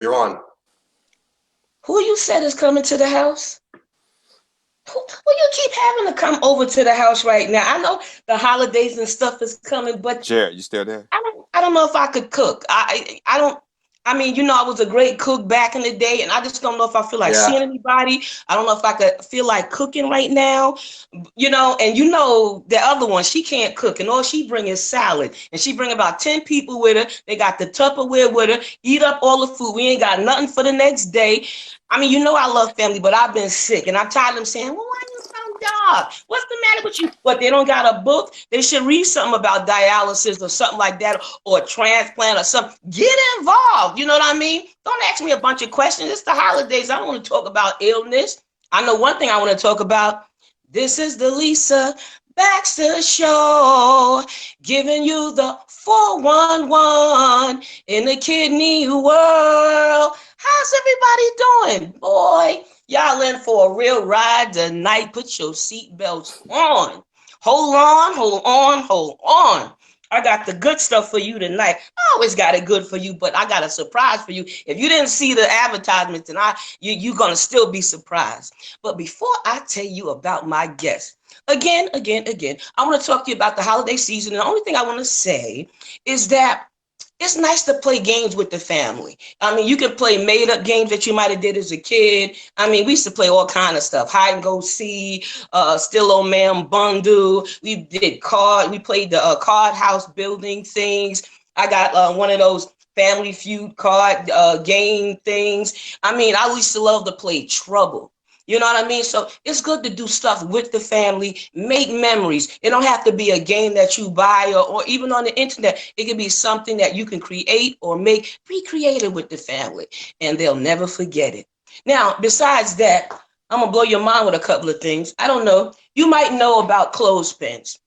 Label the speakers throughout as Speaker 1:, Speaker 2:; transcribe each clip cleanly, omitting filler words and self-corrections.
Speaker 1: You're on.
Speaker 2: Who you said is coming to the house? Who you keep having to come over to the house right now? I know the holidays and stuff is coming, but
Speaker 3: Jared, you still there?
Speaker 2: I don't know if I could cook. I don't. I mean, I was a great cook back in the day, and I just don't know if I feel like
Speaker 1: Yeah.
Speaker 2: seeing anybody. I don't know if I could feel like cooking right now. And the other one, she can't cook, and all she bring is salad, and she bring about 10 people with her. They got the Tupperware with her, eat up all the food. We ain't got nothing for the next day. I mean, I love family, but I've been sick, and I'm tired of them saying, "Well, why you so dark? What's the matter with you?" But they don't got a book. They should read something about dialysis or something like that, or a transplant or something. Get involved. You know what I mean? Don't ask me a bunch of questions. It's the holidays. I don't want to talk about illness. I know one thing I want to talk about. This is the Lisa Baxter Show, giving you the 411 in the kidney world. How's everybody doing? Boy, y'all in for a real ride tonight. Put your seatbelts on. Hold on, hold on, hold on. I got the good stuff for you tonight. I always got it good for you, but I got a surprise for you. If you didn't see the advertisements, then you're gonna still be surprised. But before I tell you about my guest, again, I want to talk to you about the holiday season. And the only thing I want to say is that it's nice to play games with the family. I mean, you can play made up games that you might have did as a kid. I mean, we used to play all kind of stuff, hide and go see, still old man bundle. We did we played the card house building things. I got one of those Family Feud card game things. I mean, I used to love to play Trouble. You know what I mean? So it's good to do stuff with the family, make memories. It don't have to be a game that you buy or even on the internet. It can be something that you can create or make, recreated with the family, and they'll never forget it. Now, besides that, I'm going to blow your mind with a couple of things. I don't know. You might know about clothespins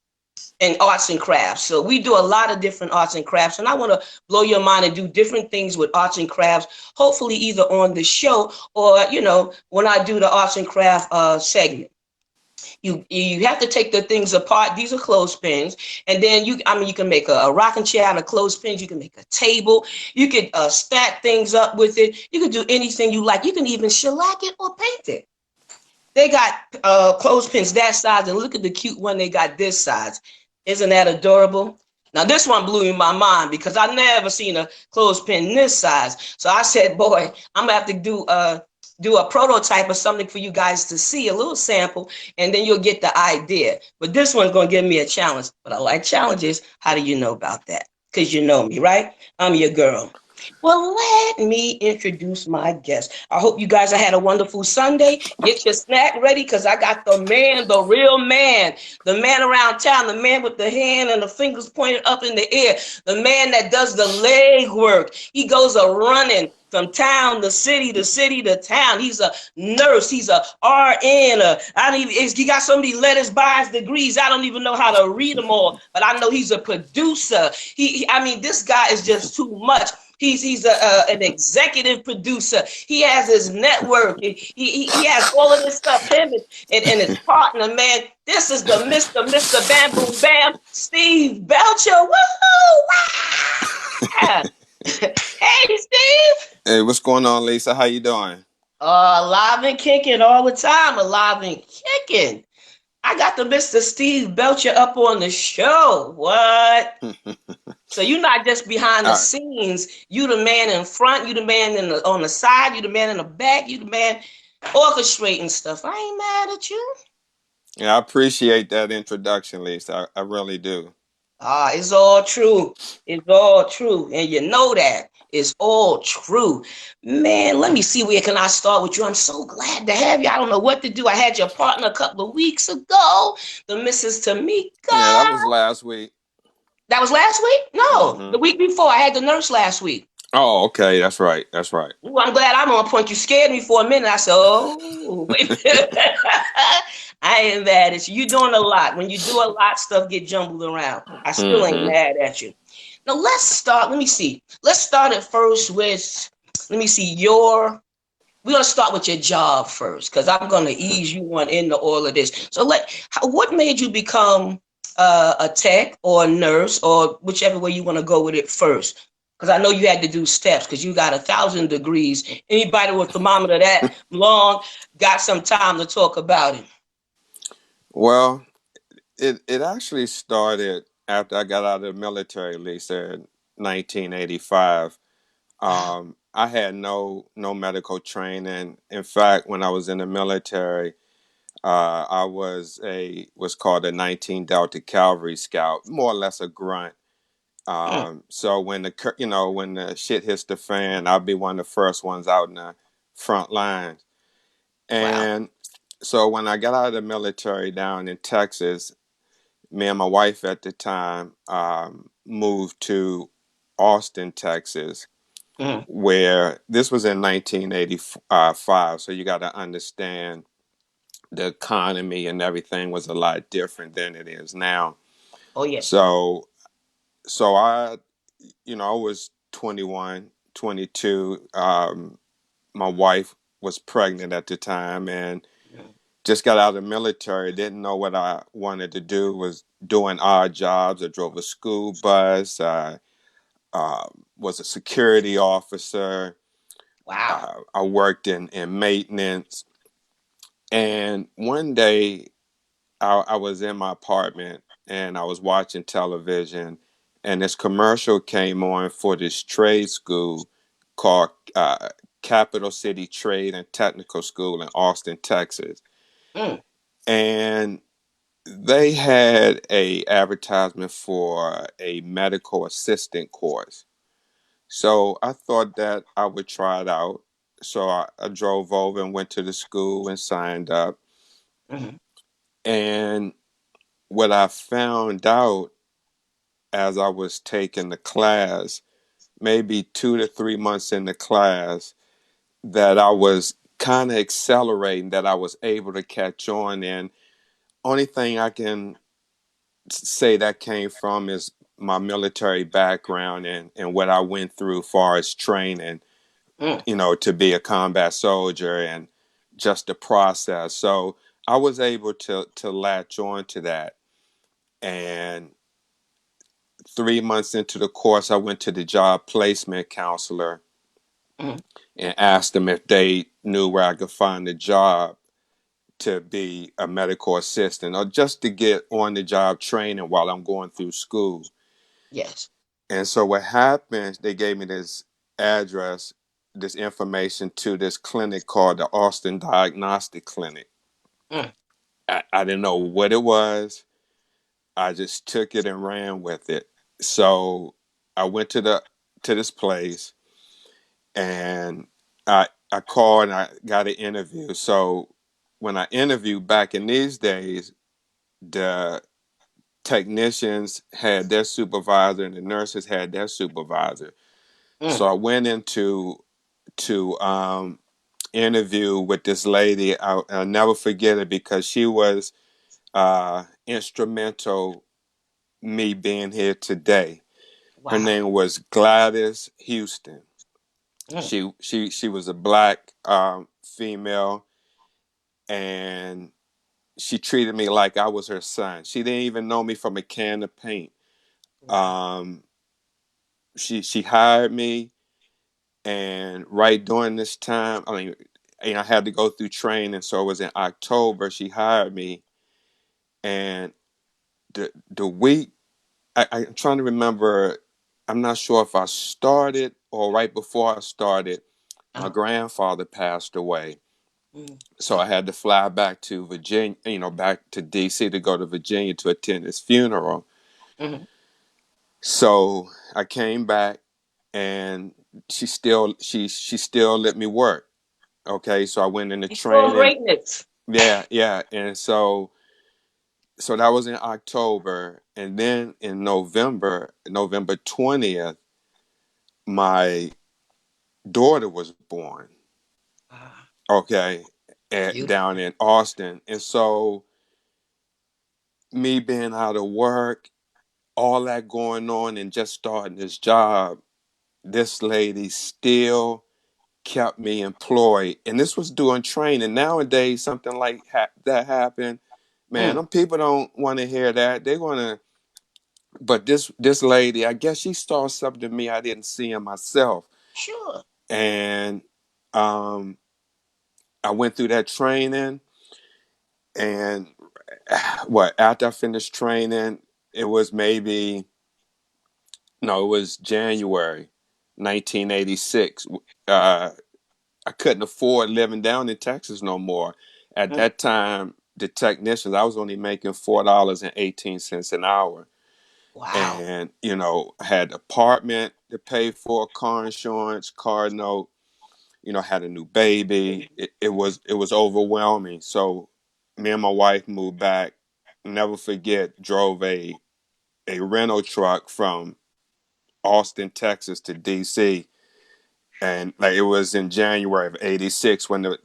Speaker 2: and arts and crafts. So we do a lot of different arts and crafts, and I want to blow your mind and do different things with arts and crafts, hopefully either on the show or, when I do the arts and craft segment. You have to take the things apart. These are clothespins, and then you can make a rocking chair out of clothespins. You can make a table. You could stack things up with it. You could do anything you like. You can even shellac it or paint it. They got clothespins that size, and look at the cute one they got this size. Isn't that adorable? Now, this one blew my mind because I never seen a clothespin this size. So I said, boy, I'm going to have to do a prototype or something for you guys to see, a little sample, and then you'll get the idea. But this one's going to give me a challenge. But I like challenges. How do you know about that? Because you know me, right? I'm your girl. Well, let me introduce my guest. I hope you guys have had a wonderful Sunday. Get your snack ready because I got the man, the real man, the man around town, the man with the hand and the fingers pointed up in the air, the man that does the leg work. He goes a running from town to city to city to town. He's a nurse. He's a RN. He got so many letters by his degrees. I don't even know how to read them all, but I know he's a producer. This guy is just too much. He's an executive producer. He has his network. He has all of this stuff. Him and his partner, man. This is the Mr. Bam Boom Bam, Steve Belcher. Woohoo! Wow! Hey, Steve.
Speaker 3: Hey, what's going on, Lisa? How you doing?
Speaker 2: Alive and kicking all the time. Alive and kicking. I got the Mr. Steve Belcher up on the show. What? So you're not just behind the scenes. You the man in front. You the man on the side. You the man in the back. You the man orchestrating stuff. I ain't mad at you.
Speaker 3: Yeah, I appreciate that introduction, Lisa. I really do.
Speaker 2: It's all true. It's all true. And you know that. It's all true. Man, let me see, where can I start with you? I'm so glad to have you. I don't know what to do. I had your partner a couple of weeks ago, the Mrs. Tamika.
Speaker 3: Yeah, that was last week.
Speaker 2: That was last week? No, the week before. I had the nurse last week.
Speaker 3: Oh, okay. That's right. That's right.
Speaker 2: Ooh, I'm glad I'm on point. You scared me for a minute. I said, oh, wait. I ain't mad at you. You're doing a lot. When you do a lot, stuff get jumbled around. I still ain't mad at you. Now, let's start. Let me see. Let's start it first with, we're going to start with your job first because I'm going to ease you on into all of this. So what made you become a tech or a nurse or whichever way you want to go with it first? Because I know you had to do steps because you got 1,000 degrees. Anybody with a thermometer that long got some time to talk about it.
Speaker 3: Well, it actually started after I got out of the military, Lisa, in 1985.
Speaker 2: Wow.
Speaker 3: I had no medical training. In fact, when I was in the military, I was a was called a 19 Delta Cavalry Scout, more or less a grunt.
Speaker 2: Mm,
Speaker 3: So when when the shit hits the fan, I'll be one of the first ones out in the front lines.
Speaker 2: wow.
Speaker 3: And so when I got out of the military down in Texas, me and my wife at the time moved to Austin, Texas,
Speaker 2: Mm,
Speaker 3: where this was in 1985. So you got to understand the economy and everything was a lot different than it is now.
Speaker 2: oh, yes.
Speaker 3: So so I was 21, 22. My wife was pregnant at the time and
Speaker 2: Mm,
Speaker 3: just got out of the military. Didn't know what I wanted to do. Was doing odd jobs. I drove a school bus. I was a security officer.
Speaker 2: wow.
Speaker 3: I worked in maintenance. And one day I was in my apartment and I was watching television, and this commercial came on for this trade school called Capital City Trade and Technical School in Austin, Texas.
Speaker 2: Mm,
Speaker 3: And they had a advertisement for a medical assistant course. So I thought that I would try it out. So I drove over and went to the school and signed up.
Speaker 2: mm,
Speaker 3: And what I found out as I was taking the class, maybe 2 to 3 months in the class, that I was kind of accelerating, that I was able to catch on. And only thing I can say that came from is my military background and what I went through as far as training,
Speaker 2: mm.
Speaker 3: to be a combat soldier and just the process. So I was able to latch on to that. And 3 months into the course, I went to the job placement counselor
Speaker 2: Mm,
Speaker 3: and asked them if they knew where I could find a job to be a medical assistant or just to get on the job training while I'm going through school.
Speaker 2: yes.
Speaker 3: And so what happened, they gave me this address, this information to this clinic called the Austin Diagnostic Clinic.
Speaker 2: Mm,
Speaker 3: I didn't know what it was. I just took it and ran with it. So I went to this place and I called and I got an interview. So when I interviewed back in these days, the technicians had their supervisor and the nurses had their supervisor. So
Speaker 2: mm,
Speaker 3: I went into to interview with this lady. I'll never forget it because she was instrumental me being here today. Her
Speaker 2: wow.
Speaker 3: name was Gladys Houston.
Speaker 2: Mm,
Speaker 3: She was a black female, and she treated me like I was her son. She didn't even know me from a can of paint.
Speaker 2: wow.
Speaker 3: Um, she hired me, and right during this time, I mean, I had to go through training, so it was in October. She hired me, and the week I'm trying to remember. I'm not sure if I started or right before I started. My
Speaker 2: Uh,
Speaker 3: grandfather passed away,
Speaker 2: mm,
Speaker 3: so I had to fly back to Virginia, back to DC to go to Virginia to attend his funeral.
Speaker 2: mm.
Speaker 3: So I came back, and she still let me work. Okay, so I went into
Speaker 2: Before
Speaker 3: training.
Speaker 2: greatness.
Speaker 3: Yeah, yeah, and so that was in October, and then in November 20th, my daughter was born.
Speaker 2: Ah,
Speaker 3: Okay, down
Speaker 2: beautiful.
Speaker 3: in Austin, and so me being out of work, all that going on, and just starting this job, this lady still kept me employed. And this was doing training. Nowadays, something like that happened, man,
Speaker 2: Mm,
Speaker 3: them people don't want to hear that. They're going to But this lady, I guess she saw something in me I didn't see in myself,
Speaker 2: Sure.
Speaker 3: and um, I went through that training, and what after I finished training, it was maybe no, it was January 1986. Uh, I couldn't afford living down in Texas no more. At
Speaker 2: Mm.
Speaker 3: that time, the technicians, I was only making $4.18 an hour.
Speaker 2: Wow.
Speaker 3: And, I had apartment to pay for, car insurance, car note, had a new baby. It was overwhelming. So me and my wife moved back. Never forget, drove a rental truck from Austin, Texas to DC. And like it was in January of '86 when the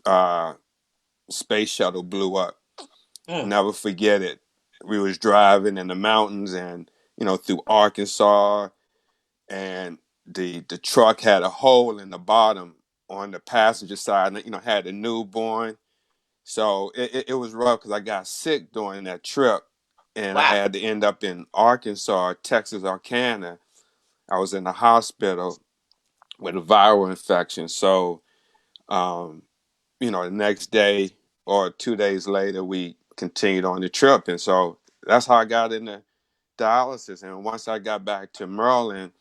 Speaker 3: uh, space shuttle blew up.
Speaker 2: Mm.
Speaker 3: Never forget it. We was driving in the mountains and through Arkansas, and the truck had a hole in the bottom on the passenger side, and had a newborn. So it was rough because I got sick during that trip, and I
Speaker 2: Wow.
Speaker 3: had to end up in Arkansas, Texas, Arcana. I was in the hospital with a viral infection. So um, the next day or 2 days later, we continued on the trip. And so that's how I got into dialysis. And once I got back to Maryland,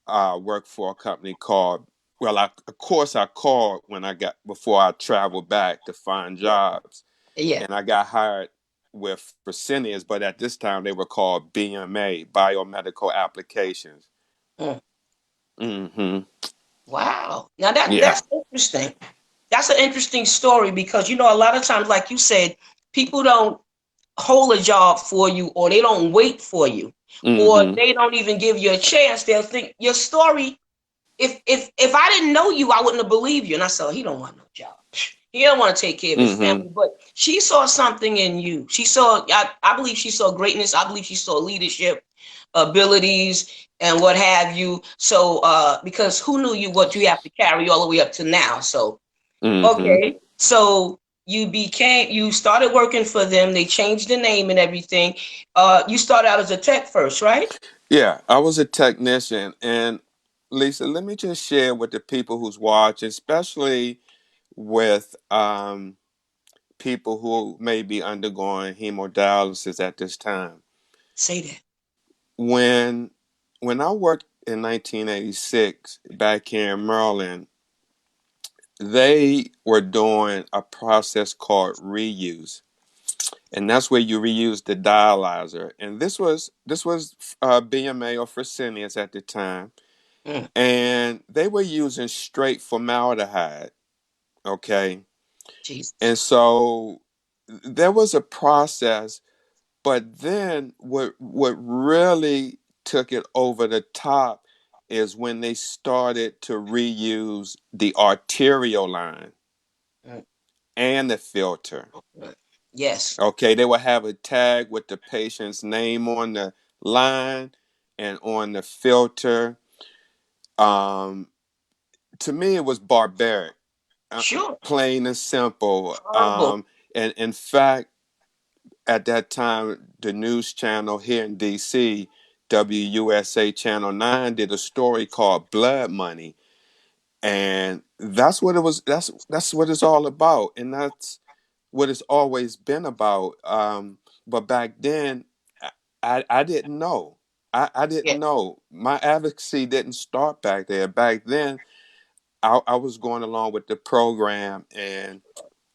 Speaker 3: I worked for a company called, well, of course, I called before I traveled back to find
Speaker 2: Yeah.
Speaker 3: jobs.
Speaker 2: Yeah.
Speaker 3: And I got hired with Fresenius, but at this time they were called BMA, Biomedical Applications.
Speaker 2: Mm.
Speaker 3: Hmm.
Speaker 2: Wow. Now that
Speaker 3: Yeah.
Speaker 2: that's interesting. That's an interesting story because a lot of times, like you said, people don't hold a job for you, or they don't wait for you, or
Speaker 3: Hmm.
Speaker 2: they don't even give you a chance. They'll think your story. If I didn't know you, I wouldn't have believed you. And I said, he don't want no job. He don't want to take care of his
Speaker 3: Hmm.
Speaker 2: family. But she saw something in you. She saw, I believe she saw greatness. I believe she saw leadership abilities and what have you. So because who knew you what you have to carry all the way up to now. So
Speaker 3: Hmm.
Speaker 2: okay. So you started working for them. They changed the name and everything. You started out as a tech first, right?
Speaker 3: Yeah, I was a technician. And Lisa, let me just share with the people who's watching, especially with people who may be undergoing hemodialysis at this time.
Speaker 2: Say that.
Speaker 3: When when I worked in 1986 back here in Maryland, they were doing a process called reuse, and that's where you reuse the dialyzer. And this was BMA or Fresenius at the time,
Speaker 2: Mm,
Speaker 3: and they were using straight formaldehyde. Okay,
Speaker 2: Jesus.
Speaker 3: and so there was a process, but then what really took it over the top is when they started to reuse the arterial line
Speaker 2: Mm,
Speaker 3: and the filter.
Speaker 2: mm. Yes.
Speaker 3: Okay, they would have a tag with the patient's name on the line and on the filter. Um, to me, it was barbaric,
Speaker 2: Sure.
Speaker 3: plain and simple.
Speaker 2: Horrible.
Speaker 3: And in fact, at that time, the news channel here in DC, WUSA Channel 9, did a story called Blood Money. And that's what it was. That's what it's all about. And that's what it's always been about. But back then, I didn't know. I
Speaker 2: Yeah.
Speaker 3: didn't know. My advocacy didn't start back there. Back then, I was going along with the program and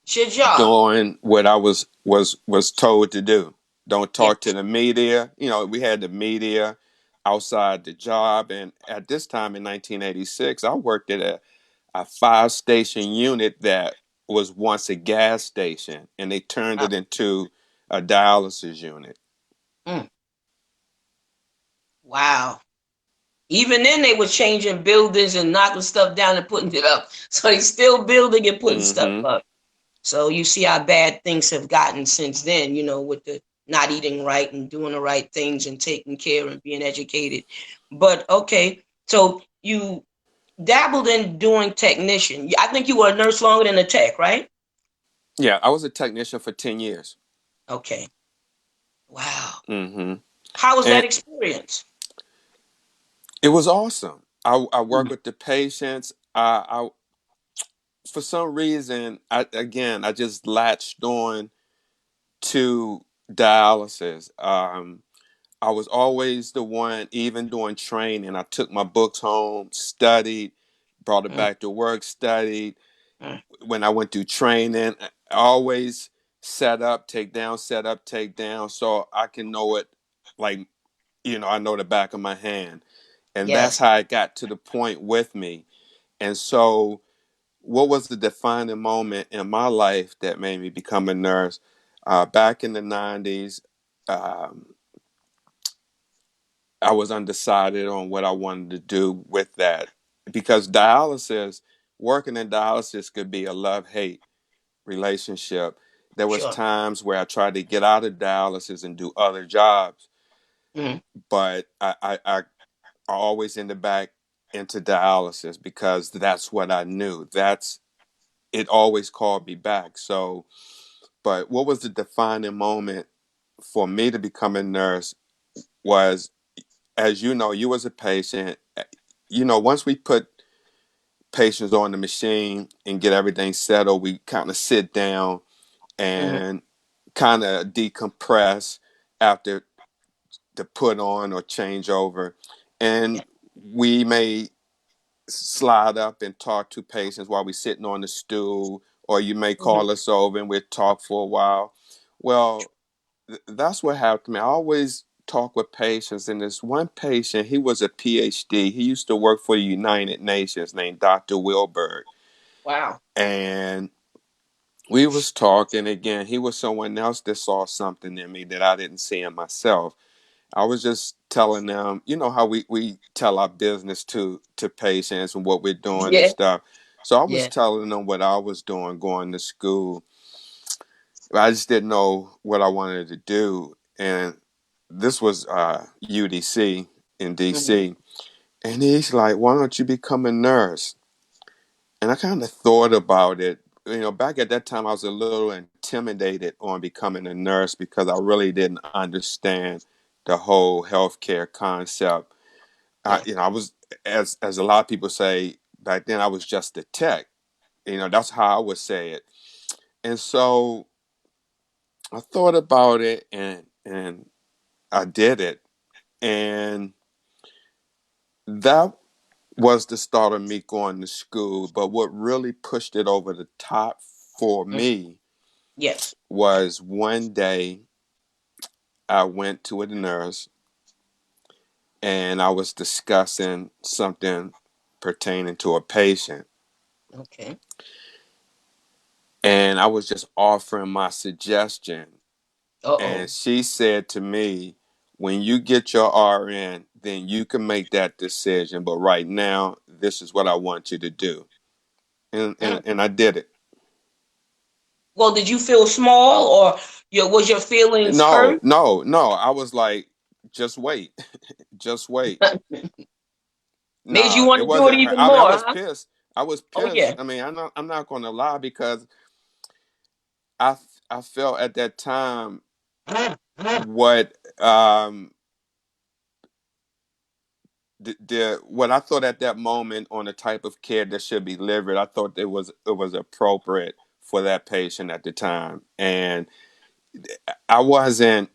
Speaker 2: It's your job.
Speaker 3: doing what I was told to do. Don't
Speaker 2: Yeah.
Speaker 3: talk to the media. We had the media outside the job, and at this time in 1986, I worked at a 5 station unit that was once a gas station, and they turned
Speaker 2: Uh,
Speaker 3: it into a dialysis unit.
Speaker 2: mm, wow. Even then, they were changing buildings and knocking stuff down and putting it up. So they still building and putting stuff
Speaker 3: Hmm.
Speaker 2: up. So you see how bad things have gotten since then, with the not eating right and doing the right things and taking care and being educated. But okay, so you dabbled in doing technician. I think you were a nurse longer than a tech, right?
Speaker 3: Yeah, I was a technician for 10 years.
Speaker 2: Okay. Wow.
Speaker 3: Hmm.
Speaker 2: How was that
Speaker 3: And
Speaker 2: experience?
Speaker 3: it was awesome. I work
Speaker 2: Mm,
Speaker 3: with the patients. For some reason, I just latched on to dialysis. I was always the one, even doing training. I took my books home, studied, brought it
Speaker 2: mm,
Speaker 3: back to work, studied.
Speaker 2: mm.
Speaker 3: When I went through training, I always set up, take down, set up, take down, so I can know it like, I know the back of my hand. And that's
Speaker 2: Yes,
Speaker 3: how it got to the point with me. And so, what was the defining moment in my life that made me become a nurse? Back in the 90s, um, I was undecided on what I wanted to do with that because working in dialysis could be a love hate relationship. There was
Speaker 2: sure.
Speaker 3: times where I tried to get out of dialysis and do other jobs,
Speaker 2: Mm,
Speaker 3: but I always ended back into dialysis because that's what I knew. That's it always called me back. So, but what was the defining moment for me to become a nurse was, as you know, you as a patient, once we put patients on the machine and get everything settled, we kind of sit down
Speaker 2: mm,
Speaker 3: and kind of decompress after the put on or change over.
Speaker 2: yeah.
Speaker 3: And we may slide up and talk to patients while we're sitting on the stool, or you may
Speaker 2: Mhm.
Speaker 3: call us over and we'll talk for a while. Well, that's what happened to me. I always talk with patients, and this one patient, he was a PhD. He used to work for the United Nations, named Dr. Wilberg,
Speaker 2: Wow.
Speaker 3: and we was talking again. He was someone else that saw something in me that I didn't see in myself. I was just telling them, how we tell our business to patients and what we're doing and
Speaker 2: Yeah,
Speaker 3: stuff. So I was
Speaker 2: yeah.
Speaker 3: telling them what I was doing, going to school. I just didn't know what I wanted to do. And this was UDC in
Speaker 2: Mhm.
Speaker 3: DC. And he's like, why don't you become a nurse? And I kind of thought about it. Back at that time, I was a little intimidated on becoming a nurse because I really didn't understand the whole healthcare concept.
Speaker 2: Yeah.
Speaker 3: I was, as a lot of people say back then, I was just a tech. That's how I would say it. And so I thought about it, and I did it, and that was the start of me going to school. But what really pushed it over the top for
Speaker 2: Mm.
Speaker 3: me
Speaker 2: Yes.
Speaker 3: was one day I went to a nurse and I was discussing something pertaining to a patient.
Speaker 2: Okay.
Speaker 3: And I was just offering my suggestion. And
Speaker 2: Uh-oh.
Speaker 3: she said to me, when you get your RN, then you can make that decision. But right now, this is what I want you to do. And, and,
Speaker 2: Mm.
Speaker 3: and I did it.
Speaker 2: Well, did you feel small, or was your feelings
Speaker 3: No,
Speaker 2: hurt?
Speaker 3: no, no. I was like, just wait. Just wait.
Speaker 2: Made you
Speaker 3: No,
Speaker 2: want
Speaker 3: it
Speaker 2: to do it
Speaker 3: wasn't her.
Speaker 2: even
Speaker 3: I mean, I
Speaker 2: more,
Speaker 3: was
Speaker 2: huh?
Speaker 3: pissed. I was
Speaker 2: Oh
Speaker 3: pissed.
Speaker 2: yeah.
Speaker 3: I mean, I'm not going to lie because I I felt at that time what what I thought at that moment on the type of care that should be delivered. I thought it was appropriate for that patient at the time, and I wasn't.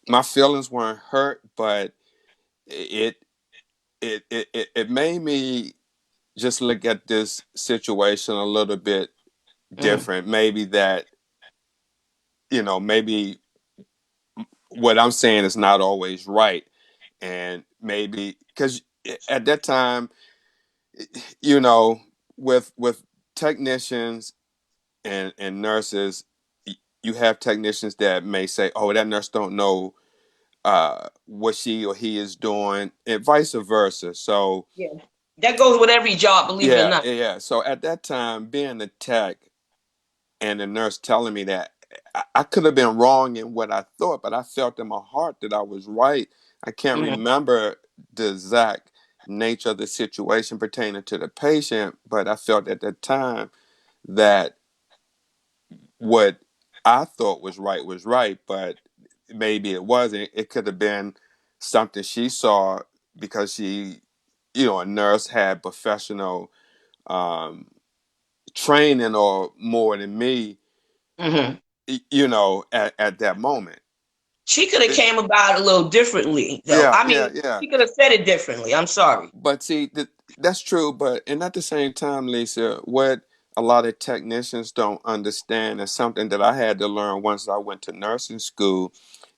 Speaker 3: My feelings weren't hurt, but it it made me just look at this situation a little bit
Speaker 2: Mm.
Speaker 3: different. Maybe that maybe what I'm saying is not always right, and maybe because at that time, you know, with technicians and nurses, you have technicians that may say, "Oh, that nurse don't know what she or he is doing," and vice versa. So
Speaker 2: Yeah. That goes with every job, believe it or
Speaker 3: yeah,
Speaker 2: not.
Speaker 3: yeah. So at that time, being a tech and the nurse telling me that I could have been wrong in what I thought, but I felt in my heart that I was right. I can't
Speaker 2: Mm.
Speaker 3: remember the exact nature of the situation pertaining to the patient, but I felt at that time that what I thought was right, but maybe it wasn't. It could have been something she saw because she, a nurse had professional um, training or more than me,
Speaker 2: Hmm.
Speaker 3: at that moment.
Speaker 2: She could have
Speaker 3: It,
Speaker 2: came about it a little differently, though.
Speaker 3: yeah,
Speaker 2: I
Speaker 3: yeah,
Speaker 2: mean,
Speaker 3: yeah.
Speaker 2: she could have said it differently. I'm sorry.
Speaker 3: But see, that's true. But and at the same time, Lisa, what a lot of technicians don't understand, and something that I had to learn once I went to nursing school,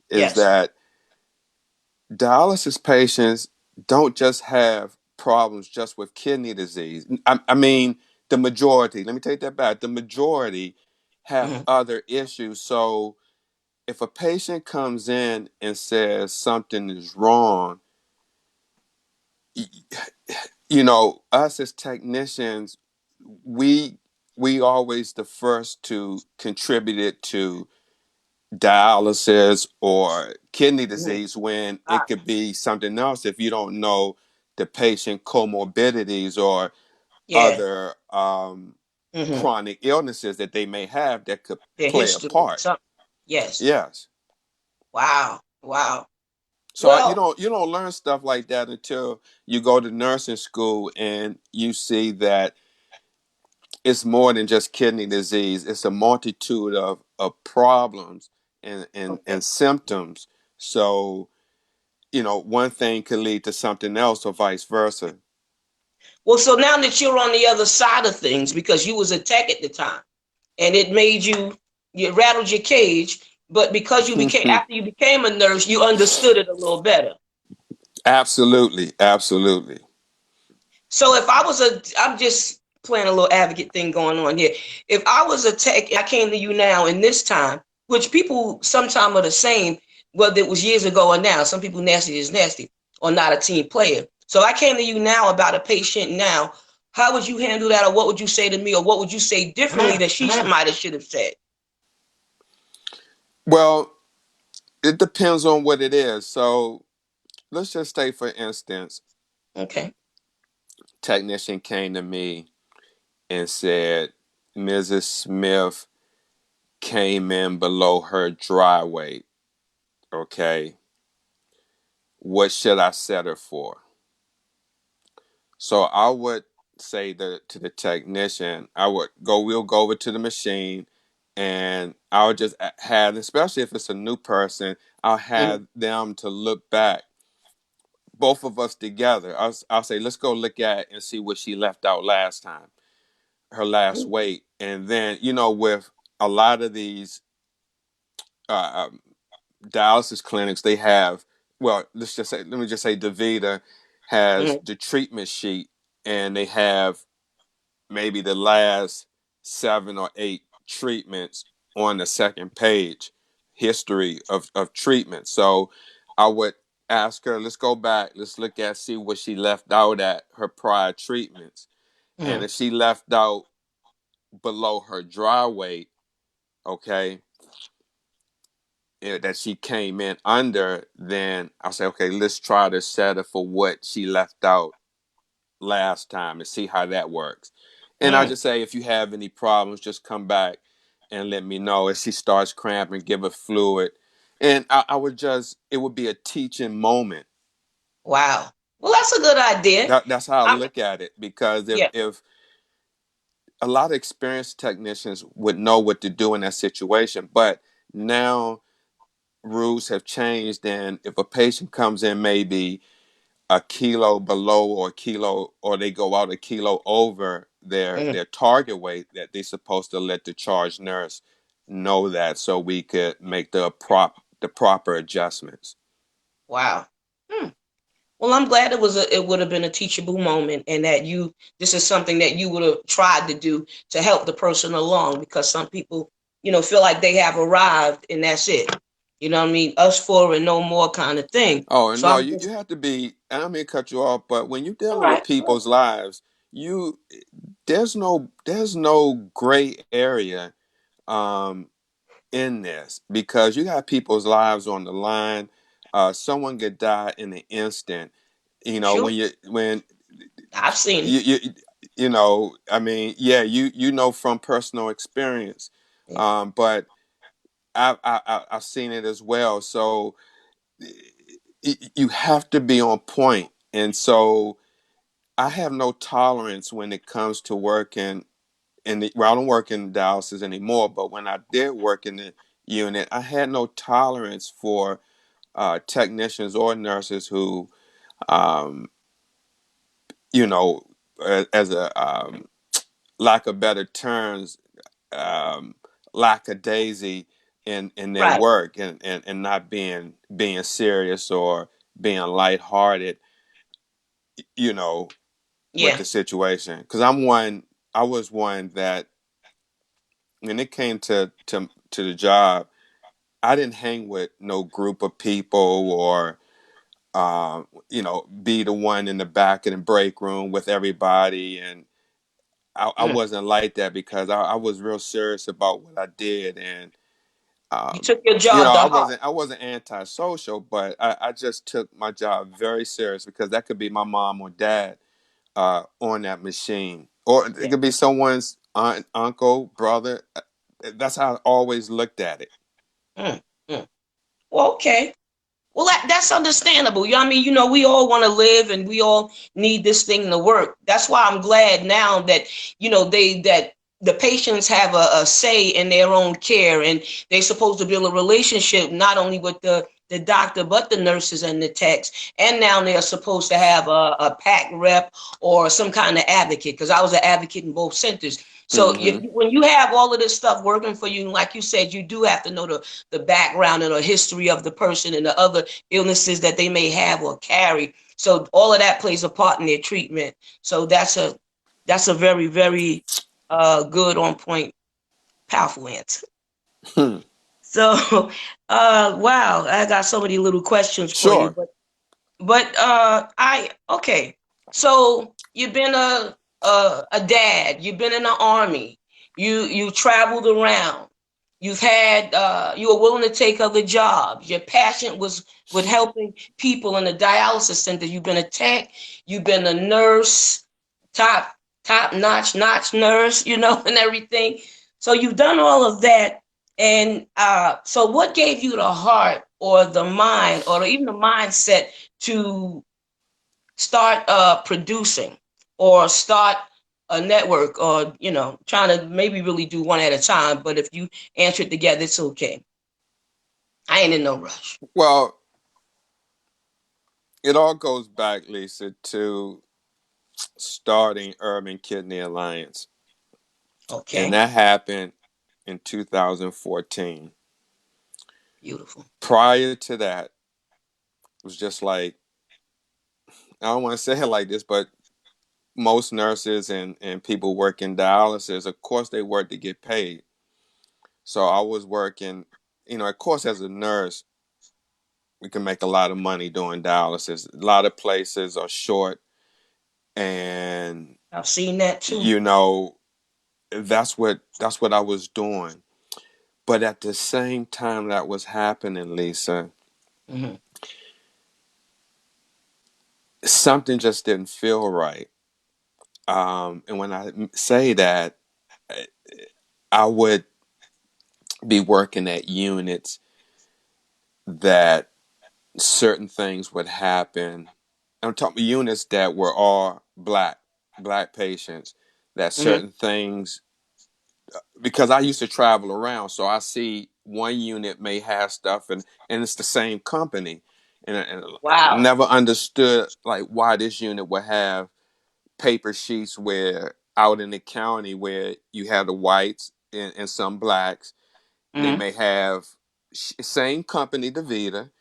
Speaker 3: is
Speaker 2: Yes.
Speaker 3: that dialysis patients don't just have problems just with kidney disease. I mean, the majority, let me take that back, the majority have
Speaker 2: Hmm.
Speaker 3: other issues. So if a patient comes in and says something is wrong, us as technicians, we we always the first to contribute it to dialysis or kidney
Speaker 2: Hmm.
Speaker 3: disease when it
Speaker 2: Ah,
Speaker 3: could be something else if you don't know the patient comorbidities or
Speaker 2: yeah.
Speaker 3: other
Speaker 2: Hmm.
Speaker 3: chronic illnesses that they may have that could
Speaker 2: Their
Speaker 3: play a
Speaker 2: history.
Speaker 3: part.
Speaker 2: Some. Yes.
Speaker 3: Yes.
Speaker 2: Wow. Wow.
Speaker 3: So you
Speaker 2: Well.
Speaker 3: don't learn stuff like that until you go to nursing school and you see that it's more than just kidney disease. It's a multitude of problems and
Speaker 2: Okay.
Speaker 3: symptoms. So one thing could lead to something else or vice versa.
Speaker 2: Well, so now that you're on the other side of things, because you was a tech at the time, and it made you rattled your cage, but because you became after you became a nurse, you understood it a little better.
Speaker 3: Absolutely, absolutely.
Speaker 2: So if I was I'm just playing a little advocate thing going on here. If I was a tech and I came to you now in this time, which people sometimes are the same, whether it was years ago or now, some people nasty is nasty or not a team player. So I came to you now about a patient now. How would you handle that, or what would you say to me, or what would you say differently that she might have should have said?
Speaker 3: Well, it depends on what it is. So let's just say, for instance,
Speaker 2: Okay.
Speaker 3: technician came to me and said Mrs. Smith came in below her dry weight. Okay, what should I set her for? So I would say to the technician, we'll go over to the machine and I'll just have, especially if it's a new person, I'll
Speaker 2: Mm-hmm.
Speaker 3: have them to look back, both of us together. I'll say, let's go look at and see what she left out last time, her last weight. And then, with a lot of these uh, dialysis clinics, they have, well, let me just say DaVita has
Speaker 2: Mm-hmm.
Speaker 3: the treatment sheet and they have maybe the last 7 or 8 treatments on the second page, history of treatment. So I would ask her, let's go back, let's look at, see what she left out at her prior treatments. And
Speaker 2: Mm-hmm.
Speaker 3: if she left out below her dry weight, okay, that she came in under, then I'll say, okay, let's try to set her for what she left out last time and see how that works. And I
Speaker 2: Mm-hmm.
Speaker 3: just say, if you have any problems, just come back and let me know. If she starts cramping, give her fluid. And I would just, it would be a teaching moment.
Speaker 2: Wow. Well, that's a good idea.
Speaker 3: That's how I
Speaker 2: I'm,
Speaker 3: look at it. Because if,
Speaker 2: yeah.
Speaker 3: if a lot of experienced technicians would know what to do in that situation, but now rules have changed. And if a patient comes in maybe a kilo below or a kilo, or they go out a kilo over
Speaker 2: Mm-hmm.
Speaker 3: their target weight, that they're supposed to let the charge nurse know that, so we could make the proper adjustments.
Speaker 2: Wow. Hmm. Well, I'm glad it would have been a teachable moment, and that you this is something that you would have tried to do to help the person along, because some people, feel like they have arrived and that's it. You know what I mean? Us for and no more kind of thing.
Speaker 3: Oh, and
Speaker 2: So
Speaker 3: no,
Speaker 2: I'm
Speaker 3: you
Speaker 2: just
Speaker 3: have to be, and I don't mean to cut you off, but when you're
Speaker 2: all
Speaker 3: dealing with
Speaker 2: right.
Speaker 3: people's lives, you there's no gray area um in this, because you got people's lives on the line. Someone could die in an instant.
Speaker 2: Sure.
Speaker 3: When
Speaker 2: I've seen it.
Speaker 3: I mean, yeah, you know from personal experience,
Speaker 2: Yeah.
Speaker 3: but I've seen it as well. So you have to be on point. And so I have no tolerance when it comes to working well, I don't work in dialysis anymore, but when I did work in the unit, I had no tolerance for technicians or nurses who, um, you know, as a lack of better terms, um, lackadaisy in their
Speaker 2: Right.
Speaker 3: work, and not being serious or being lighthearted, you know, with
Speaker 2: Yeah.
Speaker 3: the situation. Because I was one that when it came to the job, I didn't hang with no group of people or be the one in the back of the break room with everybody. And I
Speaker 2: Mm.
Speaker 3: wasn't like that because I was real serious about what I did. And
Speaker 2: You took your job to heart.
Speaker 3: I wasn't antisocial, but I just took my job very serious because that could be my mom or dad on that machine, or it
Speaker 2: Yeah.
Speaker 3: could be someone's aunt, uncle, brother. That's how I always looked at it.
Speaker 2: Mm. Mm. Well, okay. Well, that's understandable. You know what I mean? You know, we all want to live and we all need this thing to work. That's why I'm glad now that, that the patients have a say in their own care, and they're supposed to build a relationship not only with the doctor, but the nurses and the techs. And now they're supposed to have a PAC rep or some kind of advocate, because I was an advocate in both centers. So
Speaker 3: Hmm.
Speaker 2: when you have all of this stuff working for you, like you said, you do have to know the background and the history of the person and the other illnesses that they may have or carry. So all of that plays a part in their treatment. So that's a very, very good, on point, powerful answer. So wow, I got so many little questions for you,
Speaker 3: Sure.
Speaker 2: but I okay. So you've been a dad. You've been in the army. You traveled around. You've had you were willing to take other jobs. Your passion was with helping people in the dialysis center. You've been a tech. You've been a nurse, top top notch nurse, and everything. So you've done all of that. And so what gave you the heart or the mind or even the mindset to start producing or start a network, or trying to maybe really do one at a time, but if you answer it together, it's okay. I ain't in no rush.
Speaker 3: Well, it all goes back, Lisa, to starting Urban Kidney Alliance. And
Speaker 2: Okay.
Speaker 3: that happened in 2014.
Speaker 2: Beautiful.
Speaker 3: Prior to that, it was just like, I don't want to say it like this, but most nurses and people working dialysis, of course, they work to get paid. So I was working, of course, as a nurse, we can make a lot of money doing dialysis. A lot of places are short, and
Speaker 2: I've seen that too.
Speaker 3: you know that's what I was doing. But at the same time that was happening, Lisa,
Speaker 2: Hmm.
Speaker 3: something just didn't feel right. And when I say that, I would be working at units that certain things would happen. I'm talking units that were all black patients. That
Speaker 2: Hmm.
Speaker 3: certain things, because I used to travel around, so I see one unit may have stuff, and it's the same company, and I
Speaker 2: Wow.
Speaker 3: never understood like why this unit would have paper sheets where out in the county where you have the whites and some blacks, they
Speaker 2: Hmm.
Speaker 3: may have same company, DaVita.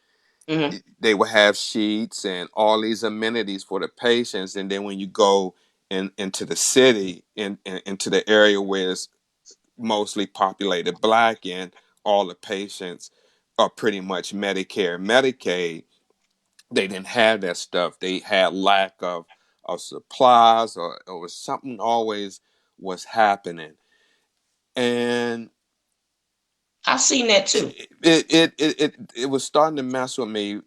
Speaker 2: Hmm.
Speaker 3: They will have sheets and all these amenities for the patients, and then when you go into the city, into the area where it's mostly populated black and all the patients are pretty much Medicare, Medicaid, they didn't have that stuff. They had lack of supplies, or something always was happening. And
Speaker 2: I've seen that too.
Speaker 3: it was starting to mess with me.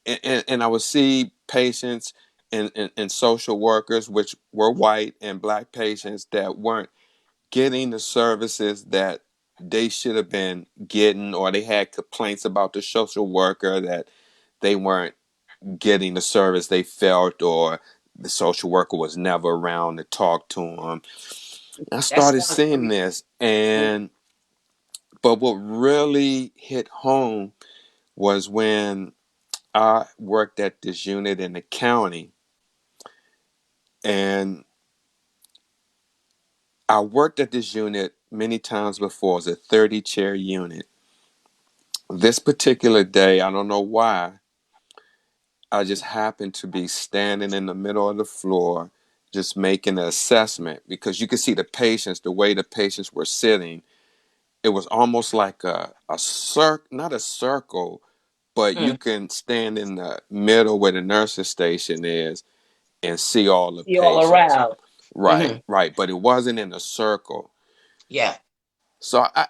Speaker 3: And I would see patients and social workers, which were white and black patients, that weren't getting the services that they should have been getting, or they had complaints about the social worker that they weren't getting the service they felt, or the social worker was never around to talk to them. I
Speaker 2: That
Speaker 3: started
Speaker 2: sounds
Speaker 3: seeing
Speaker 2: pretty.
Speaker 3: this,
Speaker 2: Mm.
Speaker 3: and but what really hit home was when I worked at this unit in the county, and I worked at this unit many times before. It's a 30 chair unit. This particular day, I don't know why, I just happened to be standing in the middle of the floor just making an assessment, because you could see the patients, the way the patients were sitting. It was almost like a circle, not a circle, but you
Speaker 2: Mm.
Speaker 3: can stand in the middle where the nurses station is and see all the
Speaker 2: See all
Speaker 3: patients.
Speaker 2: around.
Speaker 3: Right,
Speaker 2: Hmm.
Speaker 3: right. But it wasn't in a circle.
Speaker 2: Yeah.
Speaker 3: So I,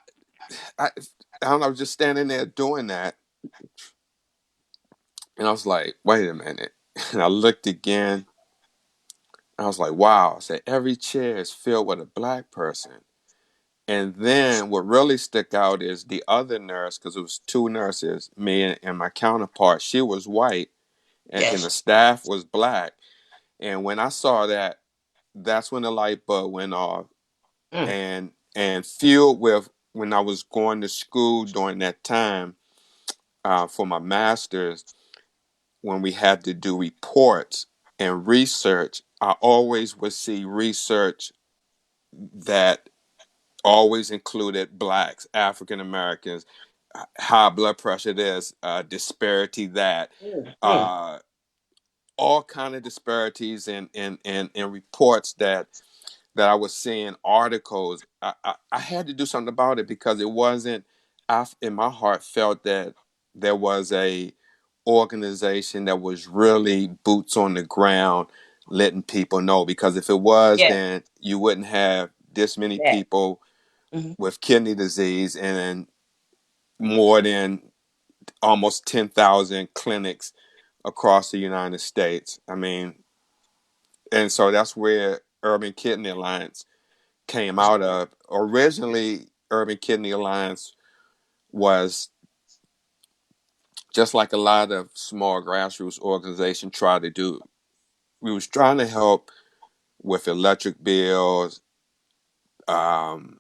Speaker 3: I don't know, I was just standing there doing that. And I was like, wait a minute. And I looked again. I was like, wow. I said, every chair is filled with a black person. And then what really stuck out is the other nurse, because it was two nurses, me and my counterpart. She was white, and the
Speaker 2: Yes.
Speaker 3: staff was black. And when I saw that, that's when the light bulb went off.
Speaker 2: Mm.
Speaker 3: And filled with, when I was going to school during that time, for my master's, when we had to do reports and research, I always would see research that always included blacks, African Americans, high blood pressure this, disparity that,
Speaker 2: Mm. Mm.
Speaker 3: uh, all kind of disparities in reports that I was seeing, articles. I had to do something about it, because it wasn't, I in my heart felt that there was a organization that was really boots on the ground, letting people know. Because if it was,
Speaker 2: Yeah.
Speaker 3: then you wouldn't have this many
Speaker 2: That.
Speaker 3: people
Speaker 2: Hmm.
Speaker 3: with kidney disease, and more than almost 10,000 clinics across the United States. I mean, and so that's where Urban Kidney Alliance came
Speaker 2: Was
Speaker 3: out
Speaker 2: born.
Speaker 3: of. Originally, Urban Kidney Alliance was just like a lot of small grassroots organizations try to do. We was trying to help with electric bills, um,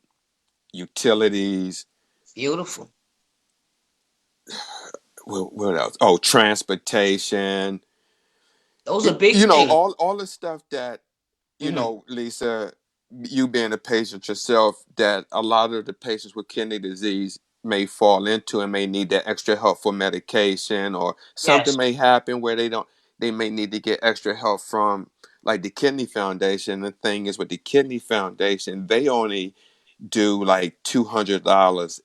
Speaker 3: utilities,
Speaker 2: Beautiful.
Speaker 3: what else? Oh, transportation.
Speaker 2: Those are big
Speaker 3: You know,
Speaker 2: things.
Speaker 3: all the stuff that,
Speaker 2: Hmm.
Speaker 3: Lisa, you being a patient yourself, that a lot of the patients with kidney disease may fall into, and may need that extra help for medication, or something
Speaker 2: Yes.
Speaker 3: may happen where they may need to get extra help from, like the Kidney Foundation. The thing is, with the Kidney Foundation, they only do like $200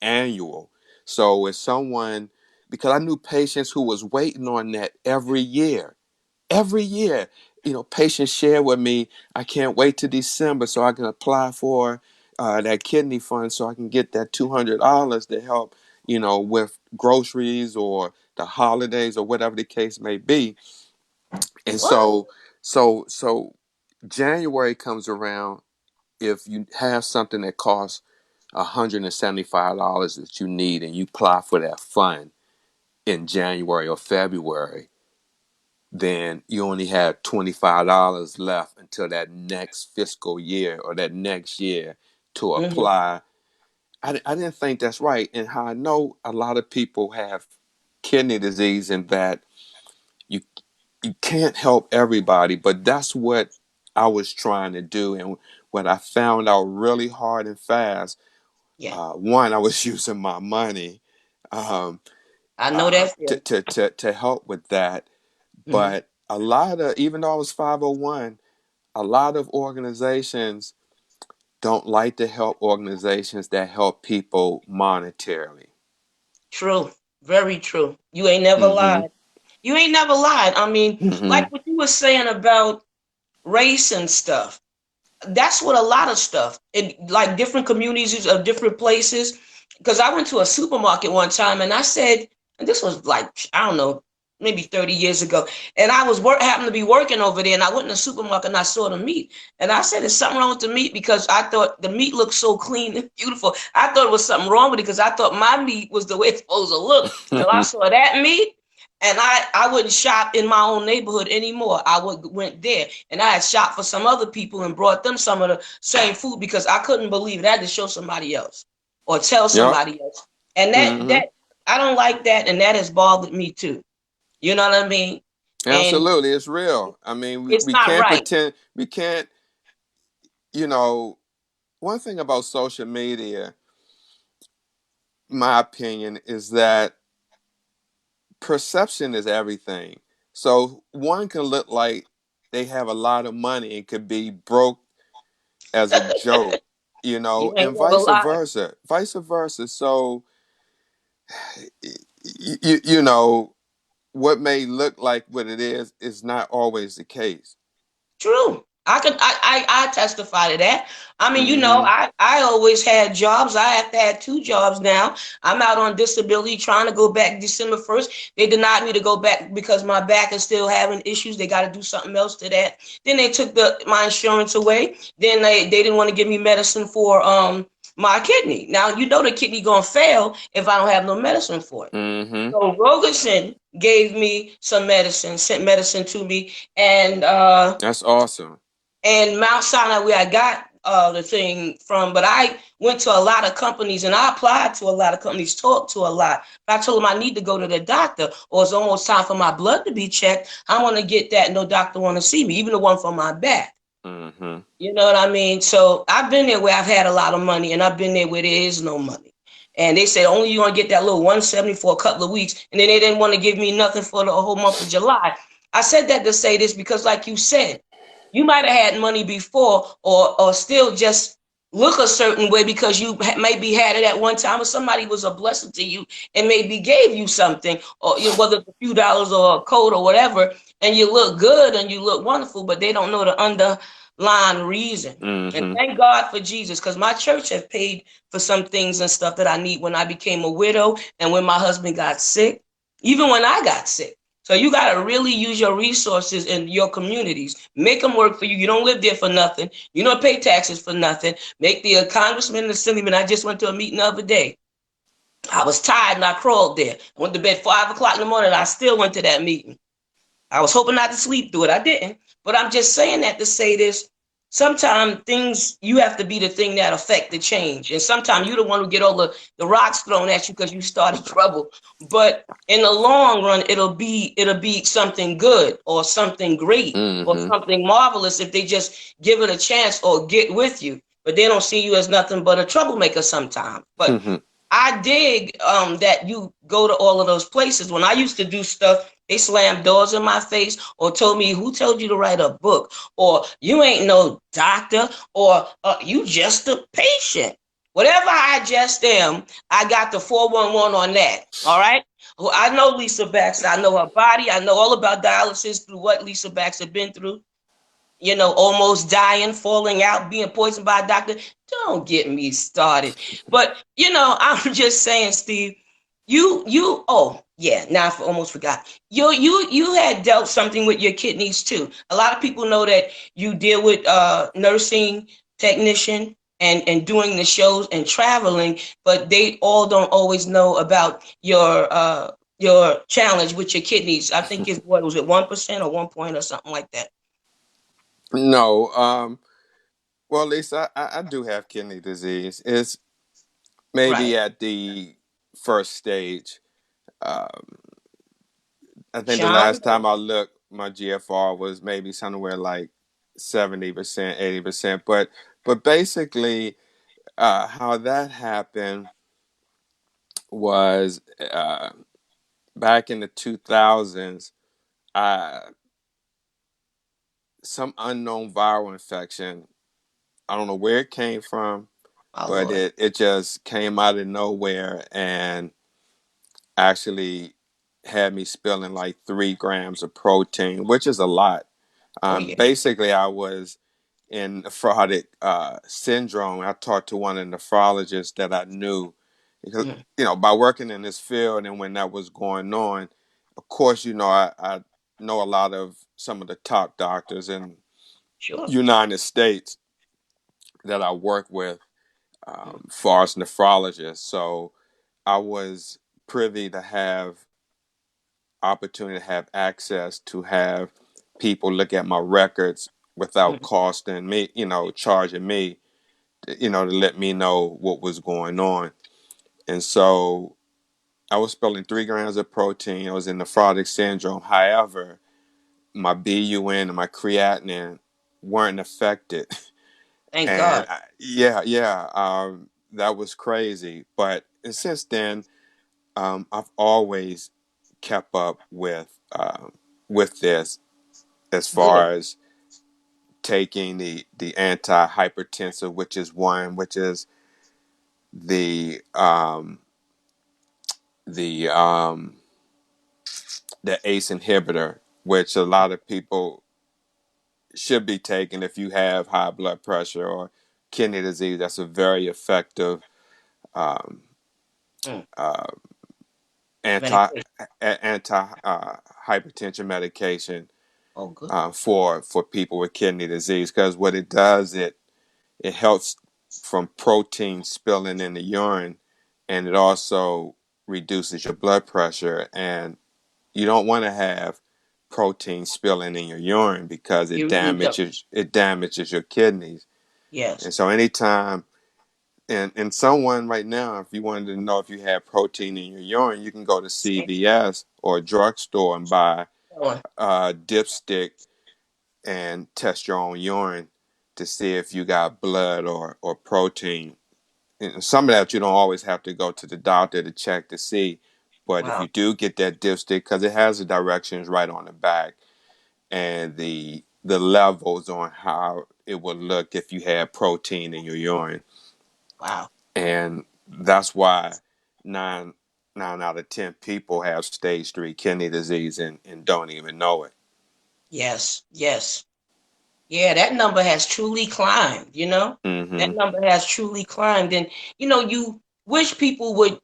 Speaker 3: annual. So if someone, because I knew patients who was waiting on that every year. Patients share with me, I can't wait to December so I can apply for that kidney fund, so I can get that $200 to help, with groceries or the holidays or whatever the case may be. And
Speaker 2: What?
Speaker 3: so January comes around. If you have something that costs $175 that you need, and you apply for that fund in January or February, then you only have $25 left until that next fiscal year or that next year to
Speaker 2: Hmm.
Speaker 3: apply. I didn't think that's right. And how I know a lot of people have kidney disease, and that you you can't help everybody, but that's what I was trying to do. And what I found out really hard and fast,
Speaker 2: Yeah.
Speaker 3: one, I was using my money, um,
Speaker 2: I know that
Speaker 3: to,
Speaker 2: feeling.
Speaker 3: to help with that.
Speaker 2: Hmm.
Speaker 3: But a lot of, even though I was 501, a lot of organizations don't like to help organizations that help people monetarily.
Speaker 2: True. Very true. You ain't never
Speaker 3: Mm-hmm.
Speaker 2: lied. You ain't never lied. I mean, like
Speaker 3: Mm-hmm.
Speaker 2: what you were saying about race and stuff. That's what a lot of stuff in like different communities of different places. Because I went to a supermarket one time and I said, and this was like, I don't know, maybe 30 years ago. And I was happened to be working over there, and I went in the supermarket and I saw the meat. And I said, there's something wrong with the meat, because I thought the meat looked so clean and beautiful. I thought it was something wrong with it, because I thought my meat was the way it's supposed to look. Till I saw that meat. And I wouldn't shop in my own neighborhood anymore. I would went there, and I had shopped for some other people and brought them some of the same food because I couldn't believe it. I had to show somebody else or tell
Speaker 3: Yep.
Speaker 2: somebody else. And
Speaker 3: Hmm.
Speaker 2: that I don't like that, and that has bothered me too. You know what I mean? And
Speaker 3: Absolutely, it's real. I mean, we,
Speaker 2: it's
Speaker 3: we
Speaker 2: not
Speaker 3: can't
Speaker 2: right.
Speaker 3: pretend. We can't. You know, one thing about social media, my opinion, is that perception is everything. So one can look like they have a lot of money and could be broke as a joke,
Speaker 2: You
Speaker 3: and
Speaker 2: ain't never
Speaker 3: vice
Speaker 2: lied.
Speaker 3: versa, vice versa. So, you know, what may look like what it is not always the case.
Speaker 2: True. I testify to that. I mean,
Speaker 3: Mm-hmm.
Speaker 2: I always had jobs. I have had two jobs now. I'm out on disability trying to go back December 1st. They denied me to go back because my back is still having issues. They got to do something else to that. Then they took my insurance away. Then they didn't want to give me medicine for my kidney. Now you know the kidney gonna fail if I don't have no medicine for it.
Speaker 3: Mm-hmm.
Speaker 2: So Rogerson gave me some medicine, sent medicine to me,
Speaker 3: That's awesome.
Speaker 2: and Mount Sinai where I got the thing from. But I went to a lot of companies and I applied to a lot of companies, talked to a lot. But I told them I need to go to the doctor, or it's almost time for my blood to be checked. I want to get that. No doctor want to see me, even the one for my back.
Speaker 3: Mm-hmm.
Speaker 2: You know what I mean? So I've been there where I've had a lot of money, and I've been there where there is no money. And they said only you gonna get that little 170 for a couple of weeks, and then they didn't want to give me nothing for the whole month of July. I said that to say this because, like you said, you might have had money before, or still just look a certain way because you maybe had it at one time, or somebody was a blessing to you and maybe gave you something, or whether it's a few dollars or a coat or whatever, and you look good and you look wonderful, but they don't know the underlying reason. And
Speaker 3: Mm-hmm.
Speaker 2: thank God for Jesus, because my church have paid for some things and stuff that I need when I became a widow and when my husband got sick, even when I got sick. So you got to really use your resources in your communities. Make them work for you. You don't live there for nothing. You don't pay taxes for nothing. Make the congressman and assemblyman. I just went to a meeting the other day. I was tired and I crawled there. I went to bed 5 o'clock in the morning. And I still went to that meeting. I was hoping not to sleep through it. I didn't. But I'm just saying that to say this. Sometimes things, you have to be the thing that affect the change. And sometimes you're the one who get all the rocks thrown at you because you started trouble. But in the long run, it'll be something good or something great or
Speaker 3: Mm-hmm.
Speaker 2: something marvelous if they just give it a chance or get with you. But they don't see you as nothing but a troublemaker sometimes. But I dig that you go to all of those places. When I used to do stuff, they slammed doors in my face or told me, "Who told you to write a book?" Or "You ain't no doctor," or "You just a patient." Whatever I just am, I got the 411 on that. All right. Well, I know Lisa Baxter. I know her body. I know all about dialysis through what Lisa Baxter been through, almost dying, falling out, being poisoned by a doctor. Don't get me started. But I'm just saying, Steve, oh yeah, now I almost forgot. You had dealt something with your kidneys too. A lot of people know that you deal with nursing technician and doing the shows and traveling, but they all don't always know about your challenge with your kidneys. I think it's what was it 1% or 1 point or something like that.
Speaker 3: No. Well, Lisa, I do have kidney disease. It's maybe
Speaker 2: Right.
Speaker 3: at the first stage. Um, I think the
Speaker 2: Sean,
Speaker 3: last time I looked, my GFR was maybe somewhere like 70%, 80%. But basically, how that happened was back in the 2000s. Uh, some unknown viral infection. I don't know where it came from,
Speaker 2: my
Speaker 3: but
Speaker 2: Lord.
Speaker 3: it just came out of nowhere and actually had me spilling like 3 grams of protein, which is a lot.
Speaker 2: Oh yeah.
Speaker 3: Basically, I was in nephrotic syndrome. I talked to one of the nephrologists that I knew because,
Speaker 2: Mm,
Speaker 3: by working in this field and when that was going on, of course, I know a lot of some of the top doctors in
Speaker 2: sure.
Speaker 3: United States that I work with,
Speaker 2: Mm,
Speaker 3: far as nephrologists. So I was privy to have opportunity to have access to have people look at my records without
Speaker 2: Mhm.
Speaker 3: costing me, charging me, to let me know what was going on. And so I was spilling 3 grams of protein. I was in nephrotic syndrome. However, my BUN and my creatinine weren't affected.
Speaker 2: Thank
Speaker 3: And
Speaker 2: God.
Speaker 3: yeah, yeah, that was crazy. But since then, I've always kept up with this as
Speaker 2: Good.
Speaker 3: far as taking the antihypertensive, which is one, which is the the ACE inhibitor, which a lot of people should be taking if you have high blood pressure or kidney disease. That's a very effective um,
Speaker 2: Mm.
Speaker 3: uh, anti
Speaker 2: Medication.
Speaker 3: hypertension medication
Speaker 2: Oh, good.
Speaker 3: for people with kidney disease, because what it does, it helps from protein spilling in the urine, and it also reduces your blood pressure. And you don't want to have protein spilling in your urine because
Speaker 2: You really don't.
Speaker 3: it damages your kidneys.
Speaker 2: Yes.
Speaker 3: And so anytime, and someone right now, if you wanted to know if you have protein in your urine, you can go to
Speaker 2: Stay
Speaker 3: CVS or a drugstore and buy
Speaker 2: on.
Speaker 3: a dipstick and test your own urine to see if you got blood or protein. And some of that you don't always have to go to the doctor to check to see. But if
Speaker 2: Wow.
Speaker 3: you do get that dipstick, because it has the directions right on the back and the levels on how it would look if you had protein in your urine.
Speaker 2: Wow.
Speaker 3: And that's why nine nine out of 10 people have stage 3 kidney disease and don't even know it.
Speaker 2: Yes. Yes. Yeah, that number has truly climbed, you know? That
Speaker 3: Mm-hmm.
Speaker 2: number has truly climbed. And, you wish people would,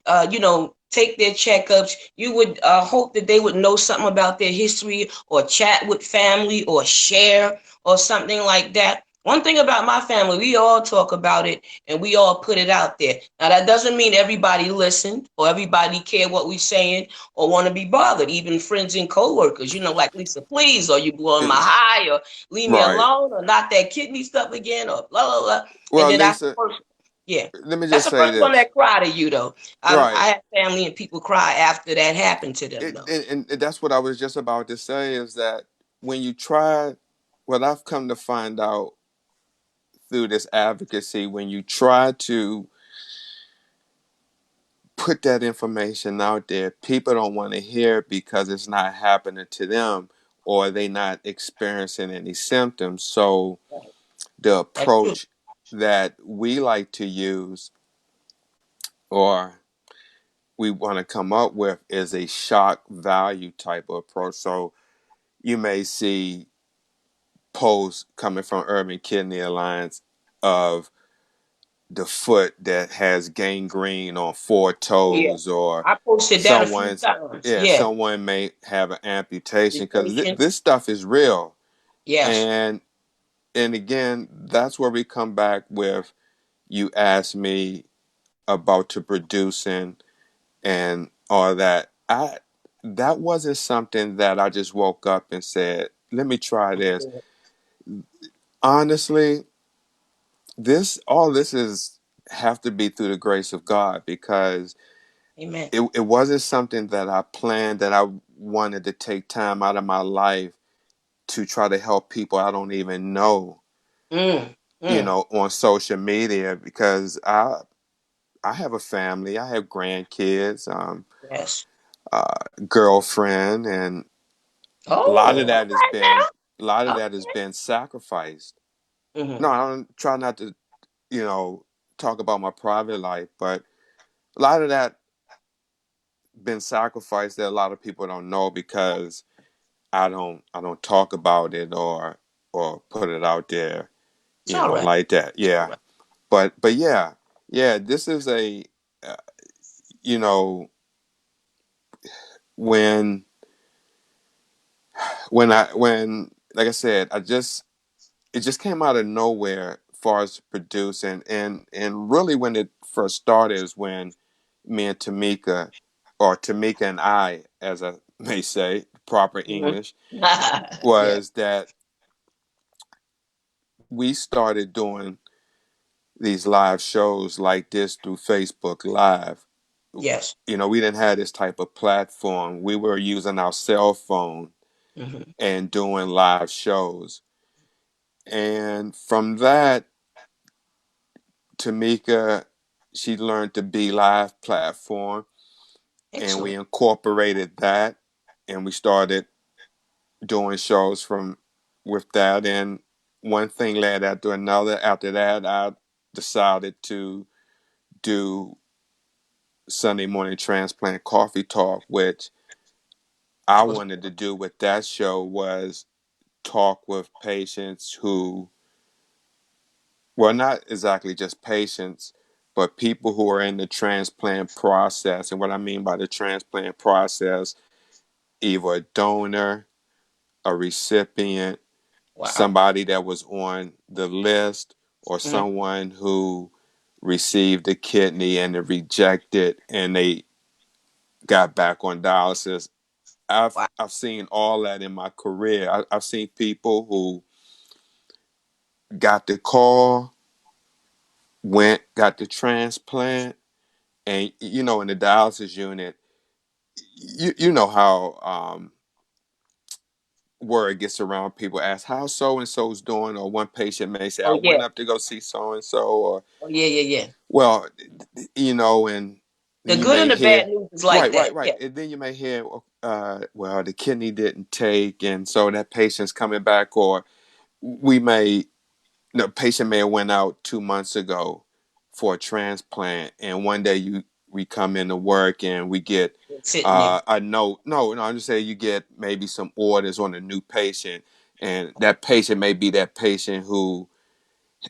Speaker 2: take their checkups. You would hope that they would know something about their history or chat with family or share or something like that. One thing about my family, we all talk about it and we all put it out there. Now, that doesn't mean everybody listened or everybody care what we're saying or want to be bothered. Even friends and coworkers, like Lisa, please, or you blowing my high, or leave me
Speaker 3: Right.
Speaker 2: alone, or not that kidney stuff again, or blah blah blah. And
Speaker 3: Well,
Speaker 2: then that's the
Speaker 3: Lisa,
Speaker 2: first, yeah,
Speaker 3: let me
Speaker 2: that's
Speaker 3: just
Speaker 2: the
Speaker 3: say
Speaker 2: first one
Speaker 3: this.
Speaker 2: that cry to you though.
Speaker 3: Right.
Speaker 2: I have family and people cry after that happened to them though.
Speaker 3: And that's what I was just about to say, is that when you try, what I've come to find out through this advocacy, when you try to put that information out there, people don't want to hear it because it's not happening to them or they not experiencing any symptoms. So the
Speaker 2: That's true.
Speaker 3: approach that we like to use, or we want to come up with, is a shock value type of approach. So you may see posts coming from Urban Kidney Alliance of the foot that has gangrene on 4 toes,
Speaker 2: Yeah,
Speaker 3: or
Speaker 2: I posted that a few
Speaker 3: someone's
Speaker 2: times.
Speaker 3: yeah,
Speaker 2: Yeah,
Speaker 3: someone may have an amputation, because
Speaker 2: mutation.
Speaker 3: this stuff is real.
Speaker 2: Yes.
Speaker 3: And and again, that's where we come back with, you asked me about to producing and all that. That wasn't something that I just woke up and said, let me try this. Honestly, this is have to be through the grace of God, because
Speaker 2: Amen.
Speaker 3: it wasn't something that I planned, that I wanted to take time out of my life to try to help people I don't even know,
Speaker 2: Mm, mm,
Speaker 3: on social media, because I have a family, I have grandkids,
Speaker 2: yes.
Speaker 3: girlfriend, and a lot
Speaker 2: Oh,
Speaker 3: of
Speaker 2: all
Speaker 3: that has been a lot of
Speaker 2: right
Speaker 3: that has been sacrificed.
Speaker 2: now. Hmm.
Speaker 3: No, I don't try not to, you know, talk about my private life, but a lot of that been sacrificed that a lot of people don't know, because I don't talk about it or put it out there,
Speaker 2: It's all right.
Speaker 3: like that.
Speaker 2: It's all
Speaker 3: Yeah,
Speaker 2: right.
Speaker 3: but yeah, yeah. This is a uh, you know when when like I said, it just came out of nowhere as far as producing, and really when it first started is when me and Tamika, or Tamika and I, as may say, proper
Speaker 2: Mhm.
Speaker 3: English,
Speaker 2: Yeah.
Speaker 3: was that we started doing these live shows like this through Facebook Live.
Speaker 2: Yes.
Speaker 3: We didn't have this type of platform. We were using our cell phone
Speaker 2: Hmm.
Speaker 3: and doing live shows. And from that, Tamika, she learned the Be Live platform, and we
Speaker 2: Excellent.
Speaker 3: incorporated that, and we started doing shows from with that. And one thing led after another. After that, I decided to do Sunday morning transplant coffee talk, which I
Speaker 2: That was
Speaker 3: wanted to do with that show was talk with patients who, well, not exactly just patients, but people who are in the transplant process. And what I mean by the transplant process, either a donor, a recipient,
Speaker 2: wow.
Speaker 3: somebody that was on the list, or
Speaker 2: Hmm.
Speaker 3: someone who received a kidney and it rejected and they got back on dialysis. I've
Speaker 2: Wow.
Speaker 3: I've seen all that in my career. I've seen people who got the call, got the transplant, and in the dialysis unit, you know how word gets around. People ask how so and so's doing, or one patient may say, "I
Speaker 2: Oh
Speaker 3: went
Speaker 2: yeah.
Speaker 3: up to go see so and so," or
Speaker 2: Oh yeah. Yeah. Yeah.
Speaker 3: well, and
Speaker 2: The
Speaker 3: then you
Speaker 2: good and
Speaker 3: may
Speaker 2: the bad
Speaker 3: hear,
Speaker 2: news is like
Speaker 3: right,
Speaker 2: that.
Speaker 3: right, right,
Speaker 2: Yeah.
Speaker 3: and then you may hear, well, the kidney didn't take, and so that patient's coming back, or we may the patient may have went out 2 months ago for a transplant, and one day we come into work and we get
Speaker 2: It's sitting there.
Speaker 3: a note. No, I'm just saying you get maybe some orders on a new patient, and that patient may be that patient who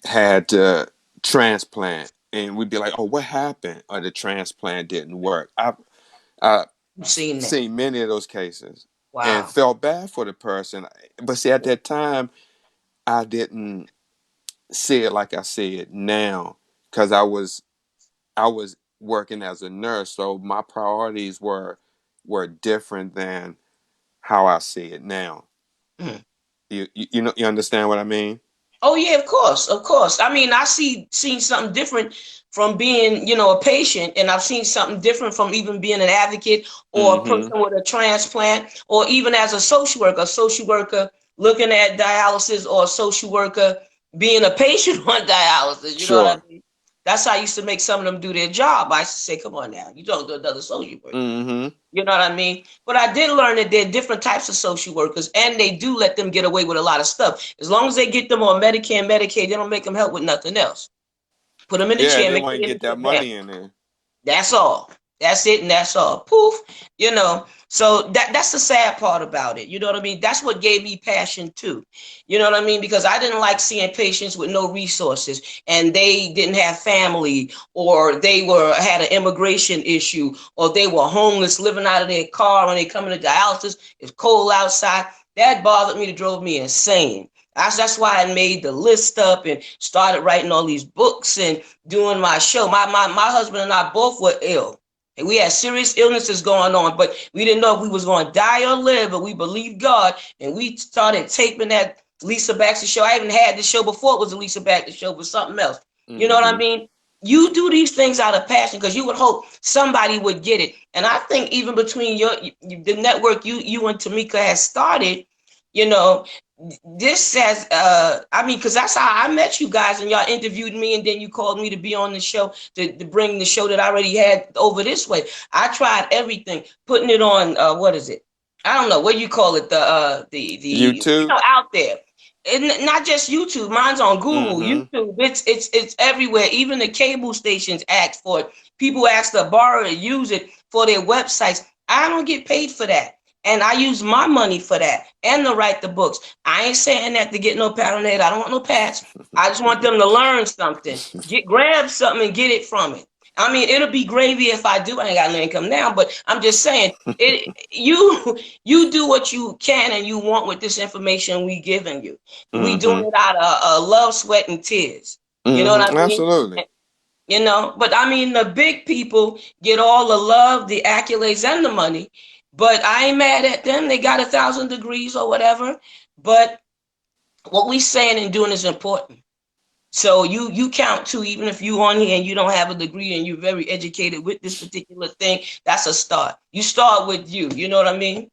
Speaker 3: had to transplant, and we'd be like, "Oh, what happened?" Or the transplant didn't work. I've
Speaker 2: You've seen that.
Speaker 3: seen many of those cases and
Speaker 2: Wow.
Speaker 3: felt bad for the person, but see, at that time, I didn't see it like I see it now because I was working as a nurse, so my priorities were different than how I see it now.
Speaker 2: Mm.
Speaker 3: You understand what I mean?
Speaker 2: Oh yeah, of course, of course. I mean, I seen something different from being, a patient, and I've seen something different from even being an advocate or a
Speaker 3: Mm-hmm.
Speaker 2: person with a transplant, or even as a social worker looking at dialysis, or a social worker being a patient on dialysis. You know what
Speaker 3: Sure.
Speaker 2: I mean? That's how I used to make some of them do their job. I used to say, "Come on now, you don't do another social worker."
Speaker 3: Mm-hmm.
Speaker 2: You know what I mean? But I did learn that there are different types of social workers, and they do let them get away with a lot of stuff. As long as they get them on Medicare and Medicaid, they don't make them help with nothing else. Put them in the
Speaker 3: Yeah,
Speaker 2: chair,
Speaker 3: they
Speaker 2: make
Speaker 3: want
Speaker 2: sure
Speaker 3: to
Speaker 2: they
Speaker 3: get
Speaker 2: don't
Speaker 3: that
Speaker 2: get bad.
Speaker 3: money in there.
Speaker 2: That's all. That's it, and that's all. Poof. So that's the sad part about it. You know what I mean? That's what gave me passion too. You know what I mean? Because I didn't like seeing patients with no resources, and they didn't have family, or they were had an immigration issue, or they were homeless, living out of their car when they come into dialysis. It's cold outside. That bothered me. It drove me insane. That's why I made the list up and started writing all these books and doing my show. My husband and I both were ill. And we had serious illnesses going on, but we didn't know if we was going to die or live, but we believed God, and we started taping that Lisa Baxter show. I even had the show before it was the Lisa Baxter show, but something else. You know what I
Speaker 3: Mm-hmm.
Speaker 2: mean? You do these things out of passion because you would hope somebody would get it. And I think even between the network you and Tamika has started, you know, this says I mean, because that's how I met you guys, and y'all interviewed me, and then you called me to be on the show to bring the show that I already had over this way. I tried everything, putting it on what is it, I don't know what you call it, the
Speaker 3: YouTube.
Speaker 2: out there, and not just YouTube. Mine's on Google,
Speaker 3: Mm-hmm.
Speaker 2: YouTube. It's everywhere. Even the cable stations ask for it. People ask to borrow it, use it for their websites. I don't get paid for that, and I use my money for that and to write the books. I ain't saying that to get no pat on the head. I don't want no pats. I just want them to learn something, grab something and get it from it. I mean, it'll be gravy if I do. I ain't got no income now, but I'm just saying it. You do what you can and you want with this information we giving you. We doing
Speaker 3: Mm-hmm.
Speaker 2: it out of love, sweat, and tears. You know what I
Speaker 3: Mm-hmm.
Speaker 2: mean?
Speaker 3: Absolutely.
Speaker 2: But I mean, the big people get all the love, the accolades, and the money. But I ain't mad at them. They got 1,000 degrees or whatever. But what we saying and doing is important. So you count too, even if you on here and you don't have a degree and you're very educated with this particular thing, that's a start. You start with you. You know what I mean?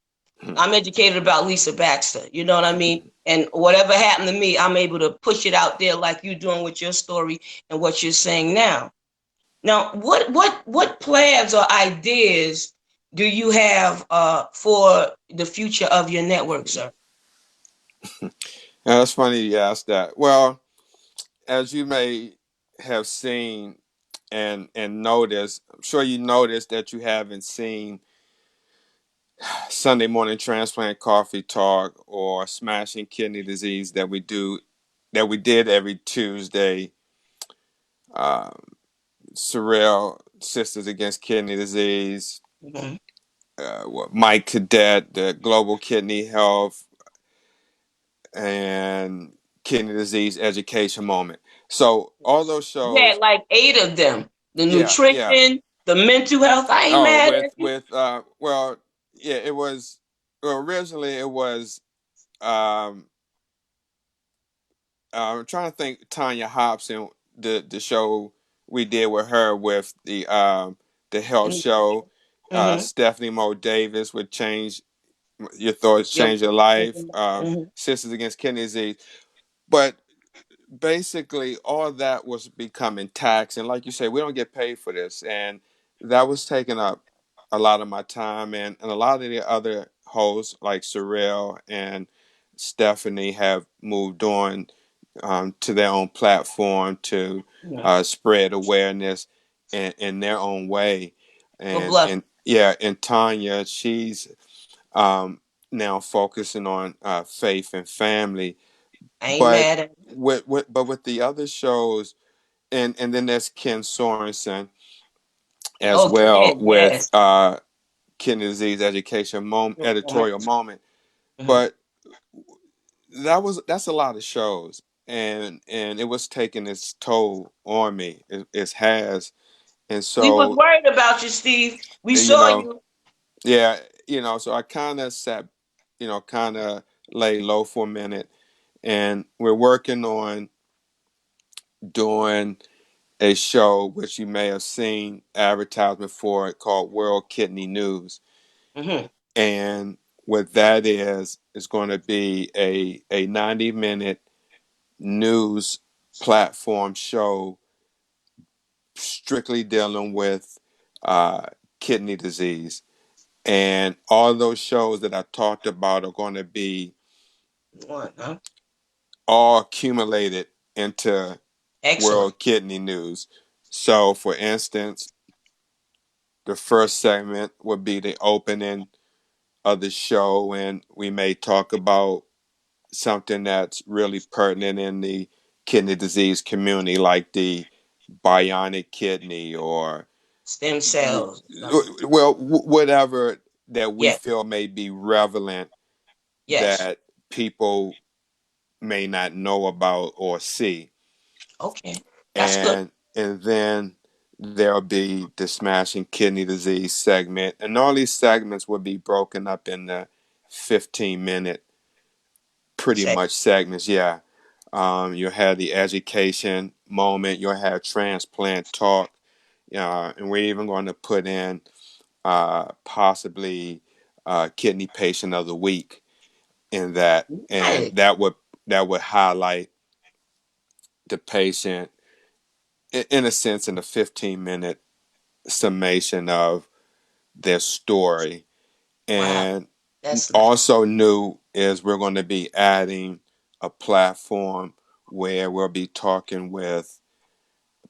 Speaker 2: I'm educated about Lisa Baxter. You know what I mean? And whatever happened to me, I'm able to push it out there like you're doing with your story and what you're saying now. Now, what plans or ideas do you have for the future of your network, sir?
Speaker 3: Now, that's funny you asked that. Well, as you may have seen and noticed, I'm sure you noticed that you haven't seen Sunday morning transplant coffee talk or smashing kidney disease that we did every Tuesday. Um, Sorrel Sisters Against Kidney Disease,
Speaker 2: Mhm.
Speaker 3: Mike Cadet, the Global Kidney Health and Kidney Disease Education Moment. So all those
Speaker 2: You had
Speaker 3: shows,
Speaker 2: like 8 of them. The
Speaker 3: yeah, yeah.
Speaker 2: nutrition, the mental health. I ain't
Speaker 3: Oh,
Speaker 2: mad
Speaker 3: with
Speaker 2: at you.
Speaker 3: well, yeah, it was. Well, originally it was. Um, I'm trying to think. Tanya Hobson, the show we did with her with the health show.
Speaker 2: Mm-hmm.
Speaker 3: Stephanie Mo Davis would change your thoughts,
Speaker 2: Yep.
Speaker 3: change your life.
Speaker 2: Mm-hmm.
Speaker 3: Sisters Against Kidney Disease, but basically all that was becoming tax, and like you say, we don't get paid for this, and that was taking up a lot of my time, and a lot of the other hosts like Sorrel and Stephanie have moved on to their own platform to
Speaker 2: Yeah.
Speaker 3: spread awareness in their own way,
Speaker 2: Well, bless.
Speaker 3: and yeah, and Tanya, she's um, now focusing on faith and family,
Speaker 2: I ain't
Speaker 3: but
Speaker 2: mad at you.
Speaker 3: with the other shows, and then there's Ken Sorensen as
Speaker 2: Okay,
Speaker 3: well with
Speaker 2: yes.
Speaker 3: kidney disease education
Speaker 2: Mhm.
Speaker 3: editorial moment.
Speaker 2: Mhm.
Speaker 3: But that's a lot of shows, and it was taking its toll on me. It has, and
Speaker 2: We was
Speaker 3: so
Speaker 2: worried about you, Steve. We
Speaker 3: you
Speaker 2: saw
Speaker 3: know,
Speaker 2: you.
Speaker 3: yeah, so I kind of sat, kind of lay low for a minute, and we're working on doing a show which you may have seen advertisement for it called World Kidney News.
Speaker 2: Hmm.
Speaker 3: And what that is going to be a 90-minute news platform show strictly dealing with uh, kidney disease. And all those shows that I talked about are going to be
Speaker 2: What, huh?
Speaker 3: all accumulated into
Speaker 2: Excellent.
Speaker 3: World Kidney News. So, for instance, the first segment would be the opening of the show, and we may talk about something that's really pertinent in the kidney disease community, like the bionic kidney or,
Speaker 2: Stem cells. Something.
Speaker 3: well, whatever that we
Speaker 2: Yeah.
Speaker 3: feel may be relevant
Speaker 2: Yes.
Speaker 3: that people may not know about or see.
Speaker 2: Okay. That's good.
Speaker 3: And then there'll be the smashing kidney disease segment, and all these segments will be broken up into 15-minute pretty
Speaker 2: Say.
Speaker 3: much segments. Yeah. You'll have the education moment, you'll have transplant talk, and we're even going to put in possibly kidney patient of the week in that, and
Speaker 2: Nice.
Speaker 3: that would highlight the patient in a sense in a 15-minute summation of their story.
Speaker 2: Wow.
Speaker 3: And
Speaker 2: That's nice.
Speaker 3: also new is we're going to be adding a platform where we'll be talking with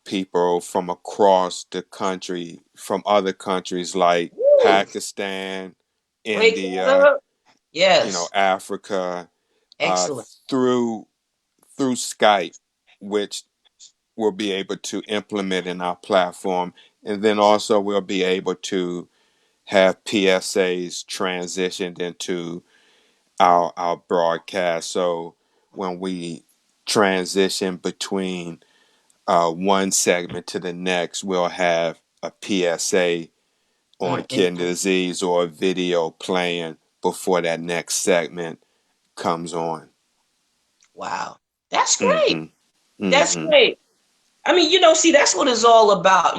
Speaker 3: people from across the country, from other countries like
Speaker 2: Woo.
Speaker 3: Pakistan,
Speaker 2: Break that
Speaker 3: India,
Speaker 2: up. Yes.
Speaker 3: Africa, uh,
Speaker 2: Excellent.
Speaker 3: through Skype, which we'll be able to implement in our platform. And then also we'll be able to have PSAs transitioned into our broadcast. So when we transition between one segment to the next, we'll have a PSA on kidney
Speaker 2: Mm.
Speaker 3: disease or a video playing before that next segment comes on.
Speaker 2: Wow. That's great.
Speaker 3: Mm-hmm.
Speaker 2: That's
Speaker 3: Mm-hmm.
Speaker 2: great. I mean, see, that's what it's all about.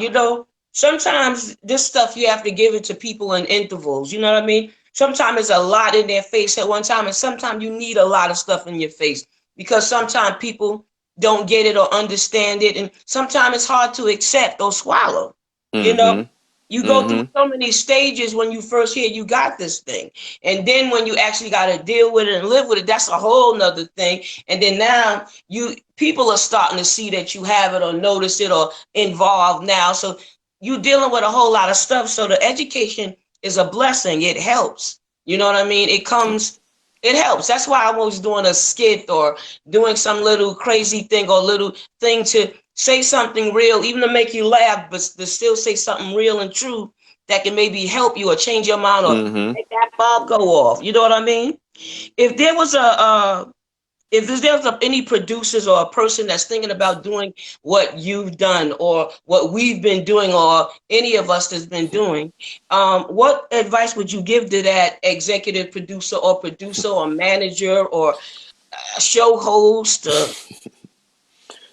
Speaker 2: Sometimes this stuff you have to give it to people in intervals. You know what I mean? Sometimes it's a lot in their face at one time, and sometimes you need a lot of stuff in your face because sometimes people don't get it or understand it, and sometimes it's hard to accept or swallow. You know,
Speaker 3: Mm-hmm.
Speaker 2: you go through
Speaker 3: Mm-hmm.
Speaker 2: so many stages when you first hear you got this thing, and then when you actually got to deal with it and live with it, that's a whole nother thing. And then now people are starting to see that you have it or notice it or involved now. So you're dealing with a whole lot of stuff. So the education is a blessing. It helps. You know what I mean? It helps. That's why I'm always doing a skit or doing some little crazy thing or little thing to say something real, even to make you laugh, but to still say something real and true that can maybe help you or change your mind or
Speaker 3: Mm-hmm.
Speaker 2: make that bulb go off. You know what I mean? If there was any producers or a person that's thinking about doing what you've done or what we've been doing or any of us that's been doing, what advice would you give to that executive producer or manager or a show host?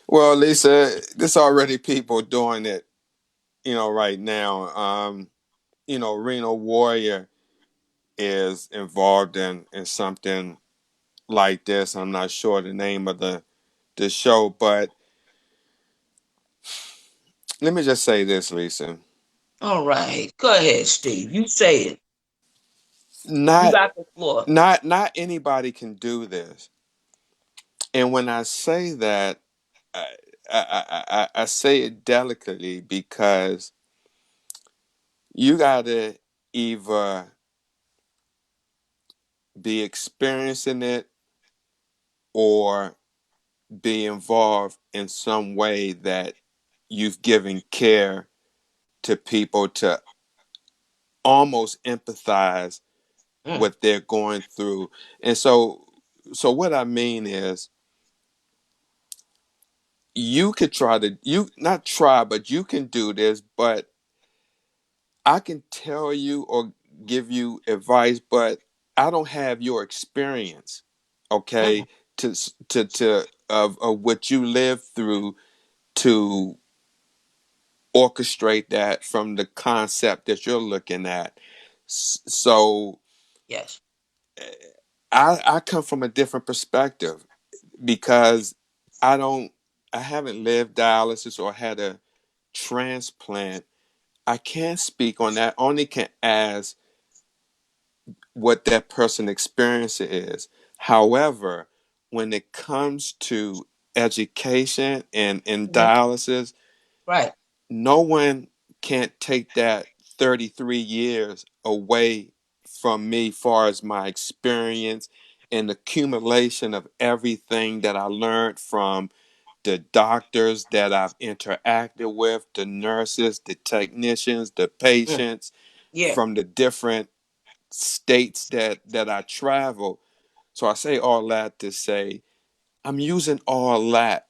Speaker 3: Well, Lisa, there's already people doing it, right now. Reno Warrior is involved in something like this. I'm not sure the name of the show, but let me just say this, Lisa.
Speaker 2: All right, go ahead, Steve. You say it. You
Speaker 3: Not
Speaker 2: got the floor.
Speaker 3: not anybody can do this. And when I say that, I, I say it delicately because you gotta either be experiencing it or be involved in some way that you've given care to people to almost empathize
Speaker 2: Mm,
Speaker 3: what they're going through. And so what I mean is you could try to you not try but you can do this, but I can tell you or give you advice, but I don't have your experience,
Speaker 2: mm,
Speaker 3: okay, to of what you lived through to orchestrate that from the concept that you're looking at. So
Speaker 2: yes.
Speaker 3: I come from a different perspective because I don't I haven't lived dialysis or had a transplant. I can't speak on that. Only can ask what that person experience is. However, when it comes to education and in
Speaker 2: Hmm.
Speaker 3: dialysis,
Speaker 2: Right.
Speaker 3: no one can't take that 33 years away from me far as my experience and accumulation of everything that I learned from the doctors that I've interacted with, the nurses, the technicians, the
Speaker 2: Mm,
Speaker 3: patients
Speaker 2: yeah.
Speaker 3: from the different states that I travel. So I say all that to say I'm using all that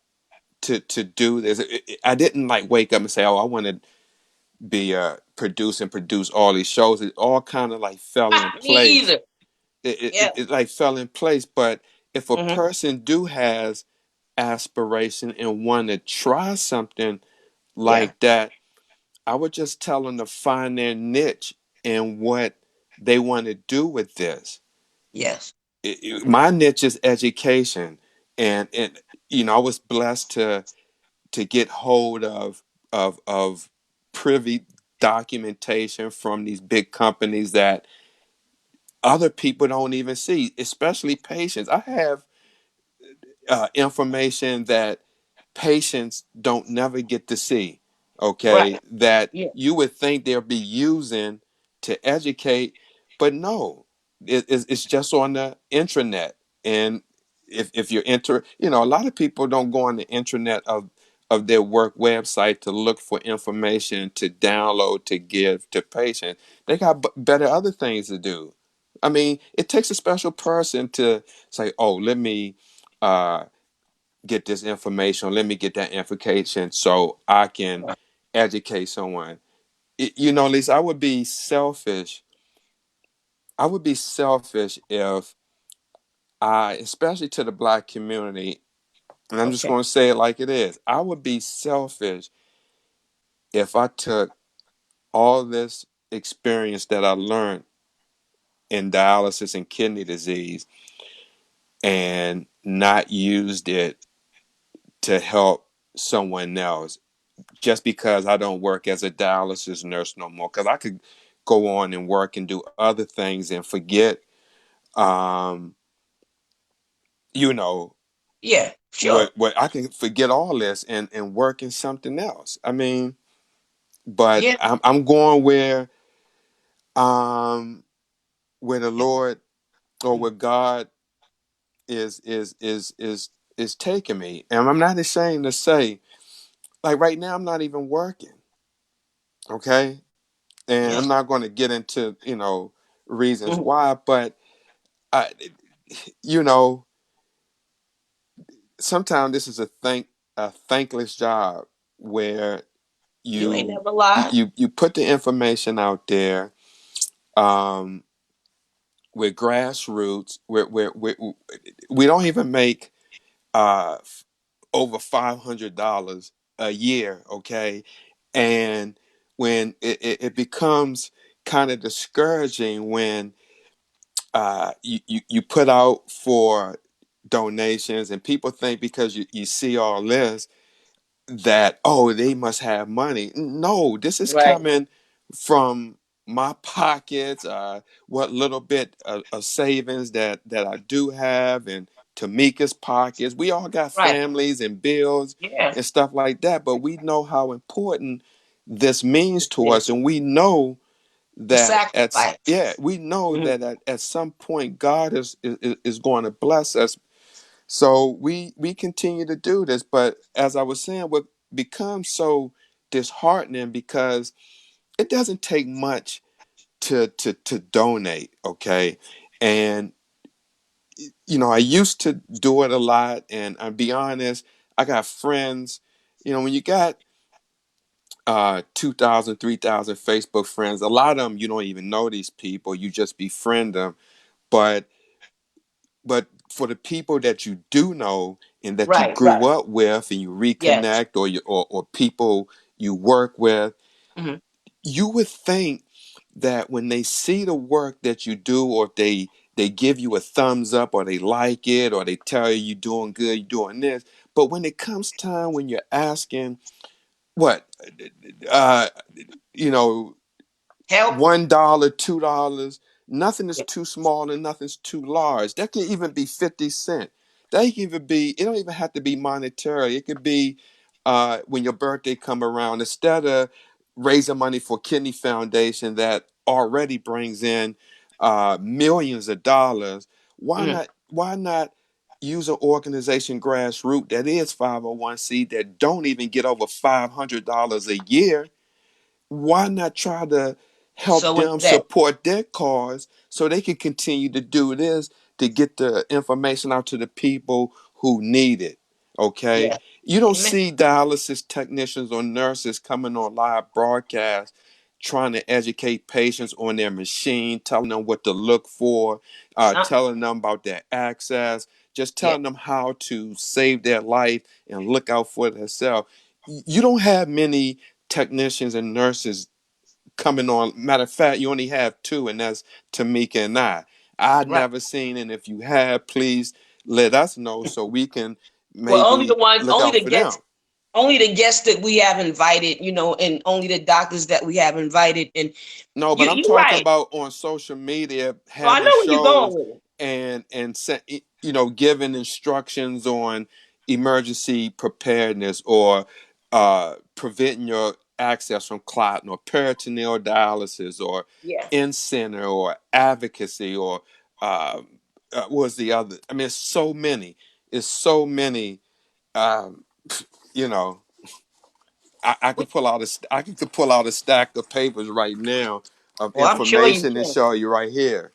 Speaker 3: to do this. I didn't like wake up and say, "Oh, I want to be produce all these shows." It all kind of like fell in
Speaker 2: Me
Speaker 3: place.
Speaker 2: either. Yeah.
Speaker 3: It like fell in place. But if a
Speaker 2: Hmm.
Speaker 3: person do has aspiration and want to try something
Speaker 2: Yeah.
Speaker 3: like that, I would just tell them to find their niche and what they want to do with this.
Speaker 2: Yes.
Speaker 3: My niche is education, and I was blessed to get hold of privy documentation from these big companies that other people don't even see, especially patients. I have information that patients don't never get to see,
Speaker 2: Right.
Speaker 3: okay, that
Speaker 2: Yeah.
Speaker 3: you would think they'll be using to educate, but no, it's just on the intranet. And if you're a lot of people don't go on the intranet of their work website to look for information to download to give to patients. They got better other things to do. I mean, it takes a special person to say, oh, let me uh, get this information, let me get that information so I can educate someone. Lisa, I would be selfish. I would be selfish if especially to the black community, and I'm just
Speaker 2: Okay.
Speaker 3: going to say it like it is. I would be selfish if I took all this experience that I learned in dialysis and kidney disease and not used it to help someone else just because I don't work as a dialysis nurse no more. Because I could go on and work and do other things and forget, um, you know,
Speaker 2: Yeah. Sure.
Speaker 3: what I can forget all this and work in something else. I mean, but
Speaker 2: Yeah.
Speaker 3: I'm going um where the Lord or where God is is is is is taking me, and I'm not ashamed to say, like right now, I'm not even working. Okay, and
Speaker 2: Yeah.
Speaker 3: I'm not going to get into reasons
Speaker 2: Mhm.
Speaker 3: why, but I, you know, sometimes this is a thankless job where
Speaker 2: You ain't
Speaker 3: you
Speaker 2: never lied.
Speaker 3: you put the information out there, um, with grassroots, where we don't even make uh over $500 a year, okay? And when it becomes kind of discouraging when you put out for donations and people think because you see all this that, oh, they must have money. No, this is
Speaker 2: Right.
Speaker 3: coming from my pockets, what little bit of savings that I do have, and Tamika's pockets. We all got
Speaker 2: Right.
Speaker 3: families and bills
Speaker 2: Yeah.
Speaker 3: and stuff like that, but we know how important this means to
Speaker 2: Yeah.
Speaker 3: us, and we know
Speaker 2: A
Speaker 3: that
Speaker 2: sacrifice.
Speaker 3: we know
Speaker 2: Mhm.
Speaker 3: that at some point God is going to bless us, so we continue to do this. But as I was saying, what becomes so disheartening because it doesn't take much to donate, okay? And I used to do it a lot, and I'll be honest, I got friends. When you got 2,000 3,000 Facebook friends, a lot of them you don't even know these people, you just befriend them. but But for the people that you do know and that you
Speaker 2: Right.
Speaker 3: grew
Speaker 2: Right.
Speaker 3: up with and you
Speaker 2: Yes.
Speaker 3: reconnect, or people you work with,
Speaker 2: Hmm.
Speaker 3: you would think that when they see the work that you do, or if they give you a thumbs up, or they like it, or they tell you you're doing good, you're doing this. But when it comes time when you're asking what, uh, you know,
Speaker 2: Help.
Speaker 3: $1, $2. Nothing is
Speaker 2: Yeah.
Speaker 3: too small and nothing's too large. That can even be 50 cents. That can even be. It don't even have to be monetary. It could be when your birthday come around. Instead of raising money for Kidney Foundation that already brings in millions of dollars, why
Speaker 2: Hmm.
Speaker 3: not? Why not use an organization grassroots that is 501c that don't even get over $500 a year? Why not try to help
Speaker 2: So into
Speaker 3: them
Speaker 2: that.
Speaker 3: support their cause so they can continue to do this to get the information out to the people who need it? Okay.
Speaker 2: Yeah.
Speaker 3: You don't
Speaker 2: Amen.
Speaker 3: see dialysis technicians or nurses coming on live broadcast trying to educate patients on their machine, telling them what to look for,
Speaker 2: Uh,
Speaker 3: telling them about their access, just
Speaker 2: yeah.
Speaker 3: telling them how to save their life and look out for themselves. You don't have many technicians and nurses coming on. Matter of fact, you only have two, and that's Tamika and I. I've
Speaker 2: Right.
Speaker 3: never seen, and if you have, please let us know so we can
Speaker 2: Well, only the
Speaker 3: maybe
Speaker 2: one,
Speaker 3: look
Speaker 2: only
Speaker 3: out
Speaker 2: the
Speaker 3: for them.
Speaker 2: guests, only the guests that we have invited, and only the doctors that we have invited. And
Speaker 3: No, but I'm
Speaker 2: you're
Speaker 3: talking
Speaker 2: right.
Speaker 3: about on social media
Speaker 2: So I
Speaker 3: having
Speaker 2: know where you're going
Speaker 3: shows
Speaker 2: with it.
Speaker 3: and giving instructions on emergency preparedness, or preventing your access from clotting, or peritoneal dialysis, or
Speaker 2: Yeah.
Speaker 3: in center, or advocacy, or uh, what was the other? I mean, it's so many. It's so many. Um, you know, I
Speaker 2: We,
Speaker 3: could pull out I could pull out a stack of papers right now of
Speaker 2: well, I'm sure you
Speaker 3: information and
Speaker 2: can.
Speaker 3: show you right here.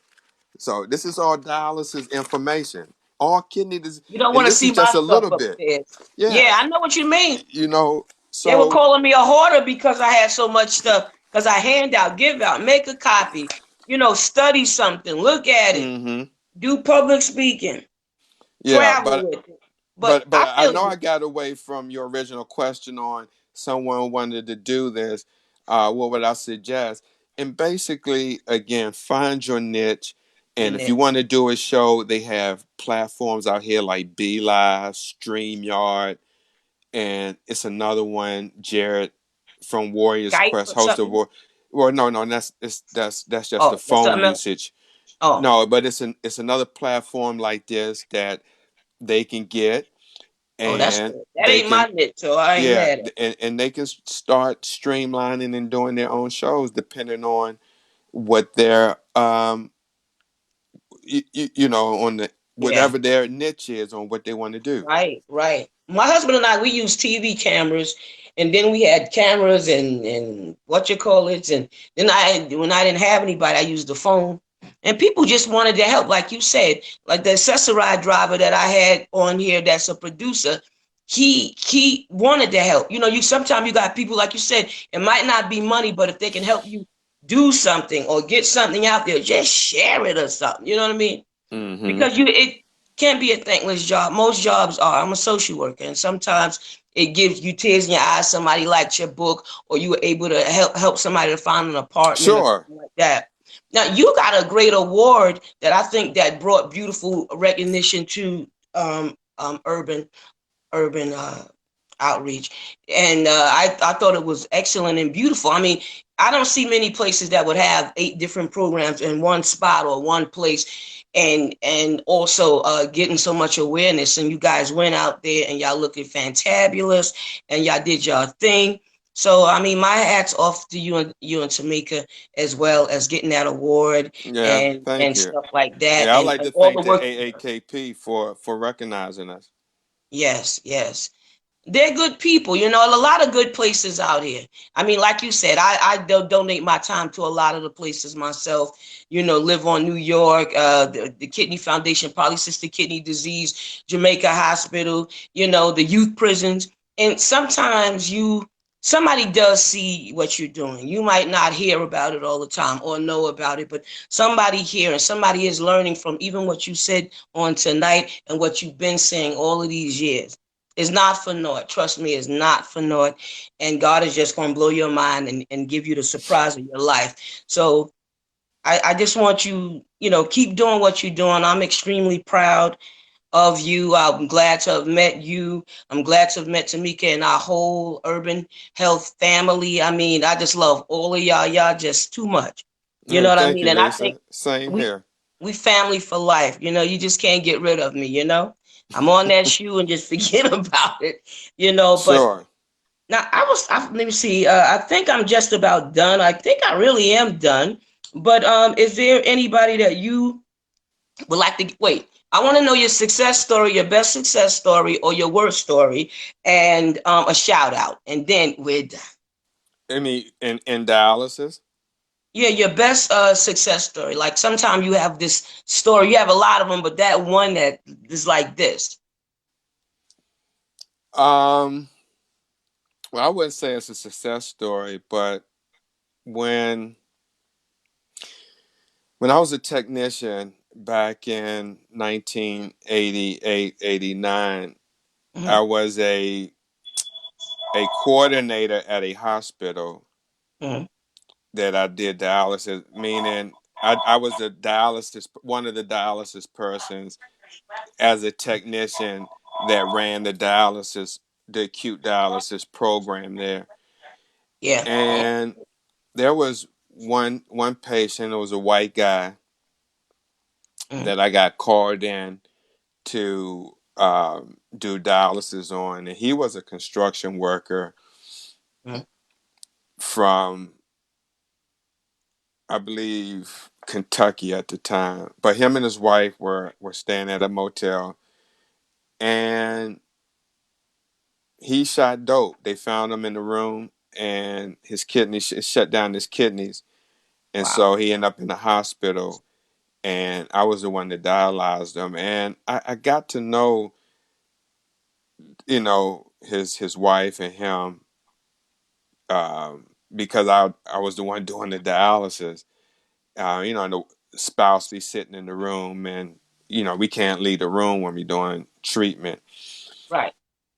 Speaker 3: So this is all dialysis information, all kidney disease,
Speaker 2: You don't
Speaker 3: and
Speaker 2: want to
Speaker 3: this is
Speaker 2: see my
Speaker 3: just a
Speaker 2: stuff
Speaker 3: little bit.
Speaker 2: upstairs.
Speaker 3: Yeah,
Speaker 2: Yeah, I know what you mean.
Speaker 3: you know.
Speaker 2: They were
Speaker 3: So
Speaker 2: calling me a hoarder because I had so much stuff. because I hand out, give out, make a copy, study something, look at it,
Speaker 3: Mm-hmm.
Speaker 2: do public speaking,
Speaker 3: Yeah,
Speaker 2: travel with it. But
Speaker 3: but
Speaker 2: I
Speaker 3: I
Speaker 2: feel
Speaker 3: know
Speaker 2: you
Speaker 3: I got away from your original question on someone wanted to do this. What would I suggest? And basically, again, find your niche. And
Speaker 2: in
Speaker 3: if you
Speaker 2: it.
Speaker 3: want to do a show, they have platforms out here like Be Live, StreamYard, and it's another one. Jared from Warriors
Speaker 2: Skype
Speaker 3: Quest,
Speaker 2: or
Speaker 3: host of
Speaker 2: something.
Speaker 3: War. Well, no, that's just the
Speaker 2: Oh, that's
Speaker 3: phone
Speaker 2: something else.
Speaker 3: usage.
Speaker 2: Oh,
Speaker 3: No, but it's another platform like this that they can get,
Speaker 2: oh, that's
Speaker 3: and
Speaker 2: good. That
Speaker 3: they
Speaker 2: ain't my
Speaker 3: can,
Speaker 2: niche, so I ain't
Speaker 3: yeah,
Speaker 2: mad at it.
Speaker 3: and they can start streamlining and doing their own shows depending on what their on the
Speaker 2: Yeah.
Speaker 3: whatever their niche is on what they want to do.
Speaker 2: Right, right. My husband and I, we use TV cameras, and then we had cameras and what you call it, and then when I didn't have anybody, I used the phone, and people just wanted to help, like you said, like the accessory driver that I had on here, that's a producer. He wanted to help. You sometimes you got people like you said, it might not be money, but if they can help you do something or get something out there, just share it or something. You know what I mean?
Speaker 3: Mm-hmm.
Speaker 2: Because it can't be a thankless job. Most jobs are. I'm a social worker, and sometimes it gives you tears in your eyes. Somebody liked your book, or you were able to help somebody to find an apartment or
Speaker 3: Sure.
Speaker 2: something like that. Now you got a great award that I think that brought beautiful recognition to urban outreach, and I thought it was excellent and beautiful. I mean, I don't see many places that would have 8 different programs in one spot or one place, and also getting so much awareness. And you guys went out there and y'all looking fantabulous, and y'all did your thing. So I mean, my hats off to you and Tamika, as well as getting that award
Speaker 3: Yeah.
Speaker 2: and
Speaker 3: Thank you.
Speaker 2: stuff like that,
Speaker 3: Yeah, I'd
Speaker 2: and,
Speaker 3: like
Speaker 2: and
Speaker 3: to
Speaker 2: all the
Speaker 3: thank the
Speaker 2: work.
Speaker 3: AAKP for recognizing us.
Speaker 2: Yes, yes. They're good people. A lot of good places out here. I mean, like you said, I donate my time to a lot of the places myself. Live on New York, the Kidney Foundation, Polycystic Kidney Disease, Jamaica Hospital, the youth prisons. And sometimes somebody does see what you're doing. You might not hear about it all the time or know about it, but somebody here and somebody is learning from even what you said on tonight and what you've been saying all of these years. It's not for naught. Trust me, it's not for naught. And God is just going to blow your mind and give you the surprise of your life. So I just want you, keep doing what you're doing. I'm extremely proud of you. I'm glad to have met you. I'm glad to have met Tamika and our whole Urban Health family. I mean, I just love all of y'all. Y'all just too much. You know
Speaker 3: And
Speaker 2: what I
Speaker 3: thank
Speaker 2: mean?
Speaker 3: you,
Speaker 2: And I think
Speaker 3: Lisa. Same
Speaker 2: we
Speaker 3: here.
Speaker 2: we family for life. You just can't get rid of me. I'm on that shoe and just forget about it. But
Speaker 3: Sure.
Speaker 2: now let me see. I think I'm just about done. I think I really am done. But is there anybody that you would like to wait? I want to know your success story, your best success story, or your worst story, and a shout out, and then we're done.
Speaker 3: Any in dialysis?
Speaker 2: Yeah, your best success story. Like sometimes you have this story, you have a lot of them, but that one that is like this.
Speaker 3: Um, well, I wouldn't say it's a success story, but when when I was a technician back in 1988, 89,
Speaker 2: Mhm,
Speaker 3: I was a coordinator at a hospital
Speaker 2: mhm,
Speaker 3: that I did dialysis, meaning I was the dialysis, one of the dialysis persons as a technician that ran the acute dialysis program there.
Speaker 2: yeah.
Speaker 3: And there was one patient, it was a white guy
Speaker 2: Mhm,
Speaker 3: that I got called in to do dialysis on, and he was a construction worker
Speaker 2: mhm,
Speaker 3: from, I believe, Kentucky at the time. But him and his wife were staying at a motel, and he shot dope. They found him in the room, and his kidneys shut down his kidneys, and
Speaker 2: wow.
Speaker 3: so he ended up in the hospital. And I was the one that dialyzed him, and I got to know, his wife and him because I was the one doing the dialysis. The spouse be sitting in the room, and we can't leave the room when we're doing treatment.
Speaker 2: Right.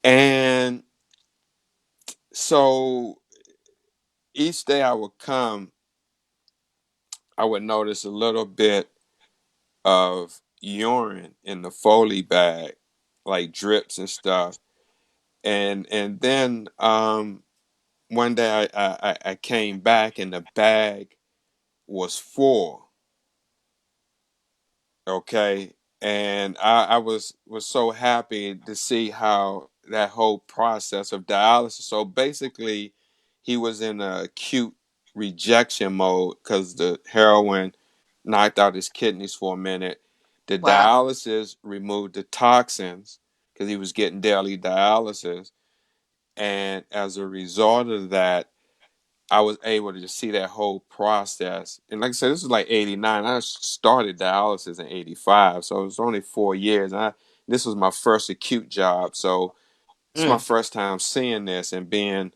Speaker 3: And so each day I would come, I would notice a little bit of urine in the Foley bag, like drips and stuff. And then one day I came back and the bag was full. Okay, and I was so happy to see how that whole process of dialysis. So basically, he was in a acute rejection mode because the heroin knocked out his kidneys for a minute. The
Speaker 2: Wow.
Speaker 3: dialysis removed the toxins because he was getting daily dialysis, and as a result of that, I was able to just see that whole process. And like I said, this was like 89. I started dialysis in 85. So it was only 4 years. This was my first acute job. So it's my
Speaker 2: Mm.
Speaker 3: first time seeing this and being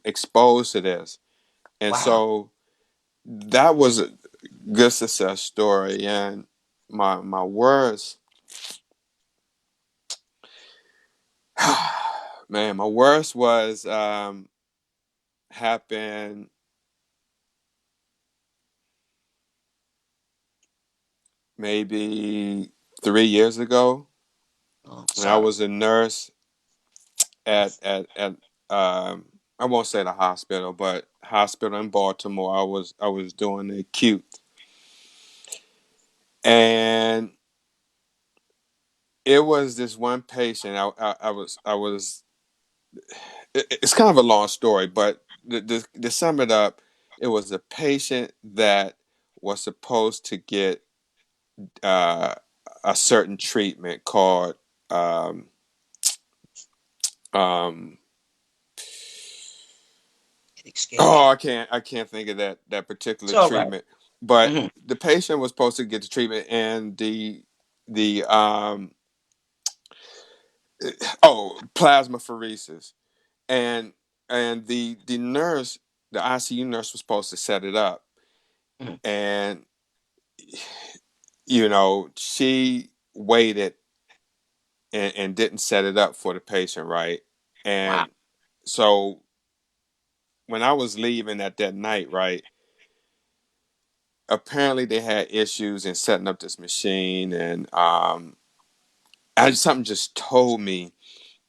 Speaker 3: exposed to this. And
Speaker 2: Wow.
Speaker 3: so that was a good success story. And my worst, man, my worst was happened maybe 3 years ago.
Speaker 2: Oh,
Speaker 3: And I
Speaker 2: sorry.
Speaker 3: was a nurse at I won't say the hospital, but hospital in Baltimore. I was doing the acute, and it was this one patient. I was. It's kind of a long story, but to sum it up, it was a patient that was supposed to get uh, a certain treatment called um, um,
Speaker 2: Getting scared.
Speaker 3: oh, I can't think of that
Speaker 2: It's
Speaker 3: particular
Speaker 2: all right.
Speaker 3: treatment. But
Speaker 2: Mm-hmm.
Speaker 3: the patient was supposed to get the treatment, and the plasmapheresis, and the nurse, the ICU nurse, was supposed to set it up,
Speaker 2: Mm-hmm.
Speaker 3: and she waited and didn't set it up for the patient, right?
Speaker 2: Wow.
Speaker 3: And so when I was leaving at that night, right, apparently they had issues in setting up this machine, and something just told me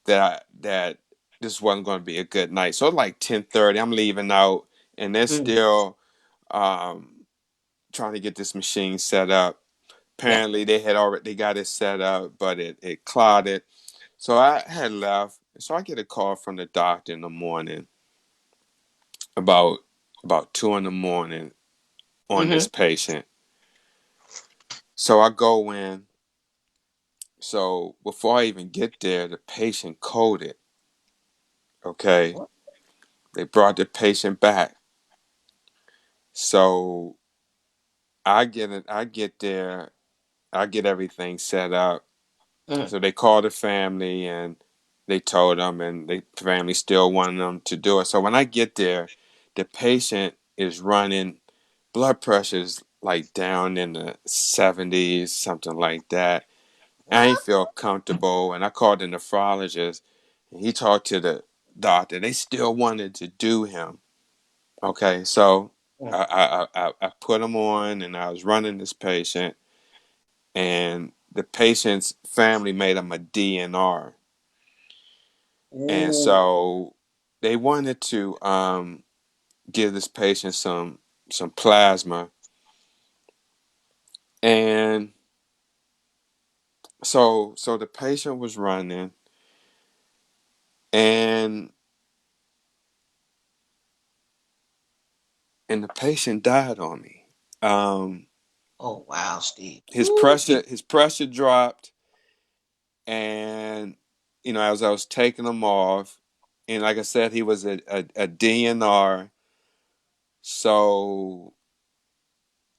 Speaker 3: that this wasn't going to be a good night. So it's like 10:30, I'm leaving out, and they're
Speaker 2: Mm.
Speaker 3: still um, trying to get this machine set up.
Speaker 2: Yeah.
Speaker 3: Apparently they got it set up, but it clotted. So I had left. So I get a call from the doctor in the morning about 2 in the morning on this
Speaker 2: Mm-hmm.
Speaker 3: patient. So I go in. So before I even get there, the patient coded. Okay,
Speaker 2: What?
Speaker 3: they brought the patient back. So I get it. I get there. I get everything set up.
Speaker 2: Mm.
Speaker 3: So they called the family and they told them, and the family still wanted them to do it. So when I get there, the patient is running. Blood pressure's like down in the 70s, something like that. I ain't
Speaker 2: What?
Speaker 3: feel comfortable, and I called the nephrologist. And he talked to the doctor. They still wanted to do him. Okay, so
Speaker 2: Mm.
Speaker 3: I put him on, and I was running this patient, and the patient's family made him a DNR, and
Speaker 2: Ooh.
Speaker 3: so they wanted to give this patient some plasma, and so the patient was running, and the patient died on me. Um,
Speaker 2: Oh wow, Steve.
Speaker 3: his
Speaker 2: Ooh.
Speaker 3: pressure dropped, and as I was taking him off, and like I said, he was a DNR. So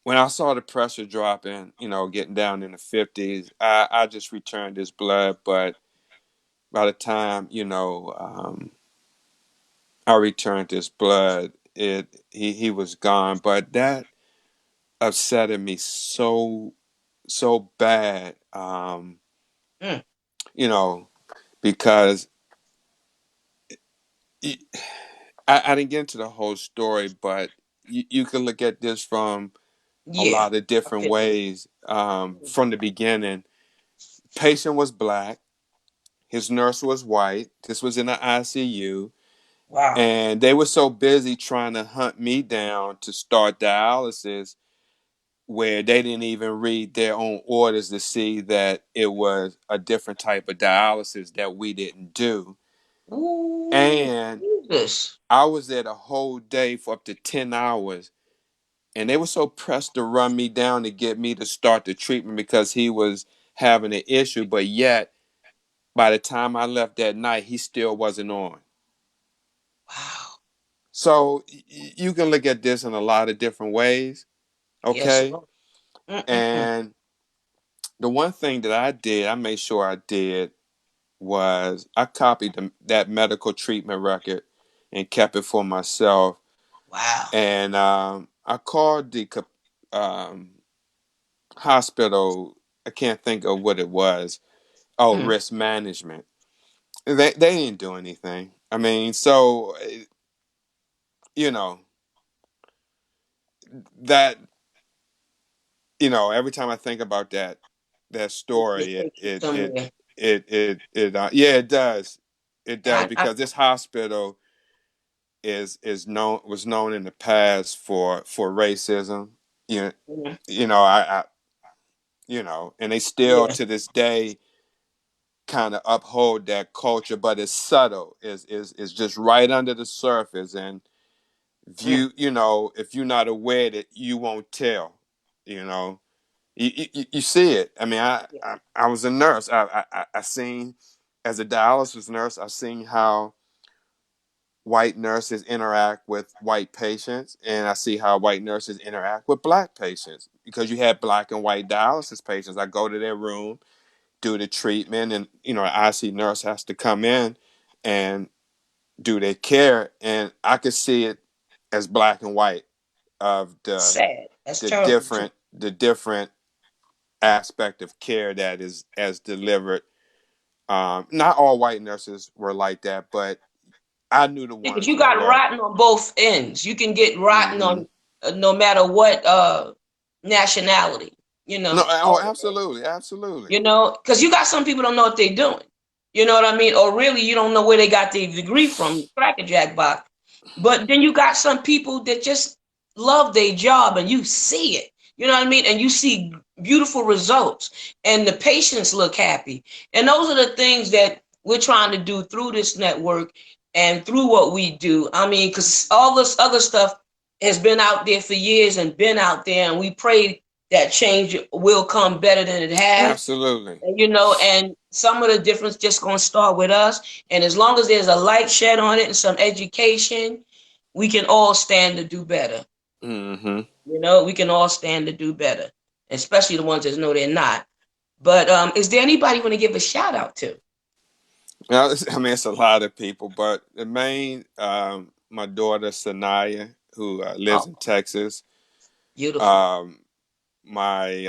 Speaker 3: when I saw the pressure dropping, getting down in the 50s, I just returned his blood. But by the time, I returned his blood. He was gone, but that upset me so bad.
Speaker 2: Mm.
Speaker 3: You know, because I, I didn't get into the whole story, but you can look at this from a
Speaker 2: Yeah.
Speaker 3: lot of different
Speaker 2: Okay.
Speaker 3: ways. From the beginning, patient was black. His nurse was white. This was in the ICU.
Speaker 2: Wow.
Speaker 3: And they were so busy trying to hunt me down to start dialysis where they didn't even read their own orders to see that it was a different type of dialysis that we didn't do.
Speaker 2: Ooh,
Speaker 3: And
Speaker 2: Jesus.
Speaker 3: I was there the whole day for up to 10 hours. And they were so pressed to run me down to get me to start the treatment because he was having an issue. But yet, by the time I left that night, he still wasn't on.
Speaker 2: Wow.
Speaker 3: So you can look at this in a lot of different ways.
Speaker 2: Yes,
Speaker 3: Okay.
Speaker 2: Lord. Mm-mm-mm.
Speaker 3: And the one thing that I did, I made sure I did, was I copied that medical treatment record and kept it for myself.
Speaker 2: Wow.
Speaker 3: And I called the um, hospital. I can't think of what it was. Oh,
Speaker 2: Mm.
Speaker 3: risk management. They didn't do anything. I mean, so you know that every time I think about that
Speaker 2: It
Speaker 3: story,
Speaker 2: takes you somewhere.
Speaker 3: yeah, it does
Speaker 2: I,
Speaker 3: because this hospital was known in the past for racism. You know,
Speaker 2: mm,
Speaker 3: I and they still
Speaker 2: yeah.
Speaker 3: to this day kind of uphold that culture, but it's subtle. Is just right under the surface, and if
Speaker 2: Mm.
Speaker 3: if you're not aware that you won't tell, you know. You see it. I mean,
Speaker 2: Yeah.
Speaker 3: I was a nurse. I seen as a dialysis nurse. I've seen how white nurses interact with white patients, and I see how white nurses interact with black patients because you have black and white dialysis patients. I go to their room, do the treatment, and an IC nurse has to come in and do their care, and I could see it as black and white of
Speaker 2: Sad. That's
Speaker 3: the
Speaker 2: terrible too.
Speaker 3: different aspect of care that is as delivered. Not all white nurses were like that, but I knew the
Speaker 2: Because
Speaker 3: ones
Speaker 2: you
Speaker 3: that
Speaker 2: got
Speaker 3: were.
Speaker 2: rotten on both ends. You can get rotten
Speaker 3: Hmm.
Speaker 2: on no matter what nationality.
Speaker 3: No, oh,
Speaker 2: All the
Speaker 3: absolutely, absolutely.
Speaker 2: because you got some people don't know what they're doing. You know what I mean? Or really, you don't know where they got their degree from, Cracker Jack box. But then you got some people that just love their job, and you see it. You know what I mean? And you see beautiful results, and the patients look happy. And those are the things that we're trying to do through this network and through what we do. I mean, because all this other stuff has been out there for years and been out there, and we pray that change will come better than it has.
Speaker 3: Absolutely.
Speaker 2: And some of the difference just gonna start with us. And as long as there's a light shed on it and some education, we can all stand to do better.
Speaker 3: Hmm.
Speaker 2: We can all stand to do better, especially the ones that know they're not. But is there anybody you want to give a shout out to?
Speaker 3: Now, I mean, it's a lot of people, but the main, my daughter Sanaya, who lives
Speaker 2: Oh,
Speaker 3: in Texas.
Speaker 2: beautiful.
Speaker 3: Um, my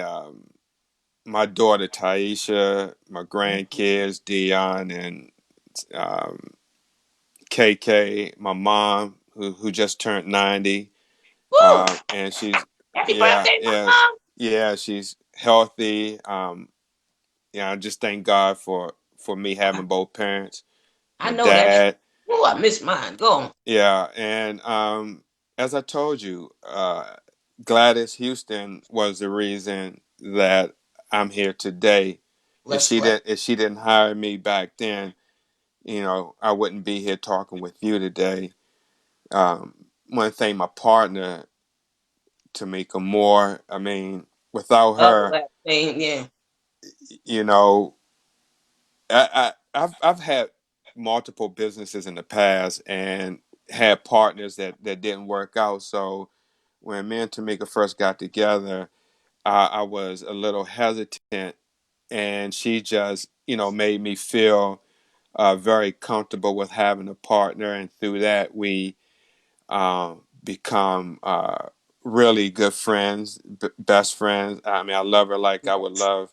Speaker 3: my daughter Taisha, my grandkids Dion and um, KK, my mom who just turned 90,
Speaker 2: Woo!
Speaker 3: and she's
Speaker 2: Happy
Speaker 3: yeah
Speaker 2: birthday,
Speaker 3: yeah
Speaker 2: mom.
Speaker 3: yeah she's healthy. I just thank God for me having both parents,
Speaker 2: I
Speaker 3: my
Speaker 2: know that's.
Speaker 3: dad.
Speaker 2: Oh, I miss mine. Go on.
Speaker 3: Yeah, and as I told you, Gladys Houston was the reason that I'm here today. If
Speaker 2: Let's
Speaker 3: she
Speaker 2: play.
Speaker 3: didn't if she didn't hire me back then, I wouldn't be here talking with you today. Want to thank my partner, Tamika Moore. I mean, without
Speaker 2: Other
Speaker 3: her,
Speaker 2: last name, yeah.
Speaker 3: you know, I've had multiple businesses in the past and had partners that didn't work out. So when me and Tamika first got together, I was a little hesitant, and she just made me feel very comfortable with having a partner, and through that we become really good friends, best friends. I mean, I love her like I would
Speaker 2: Yes.
Speaker 3: love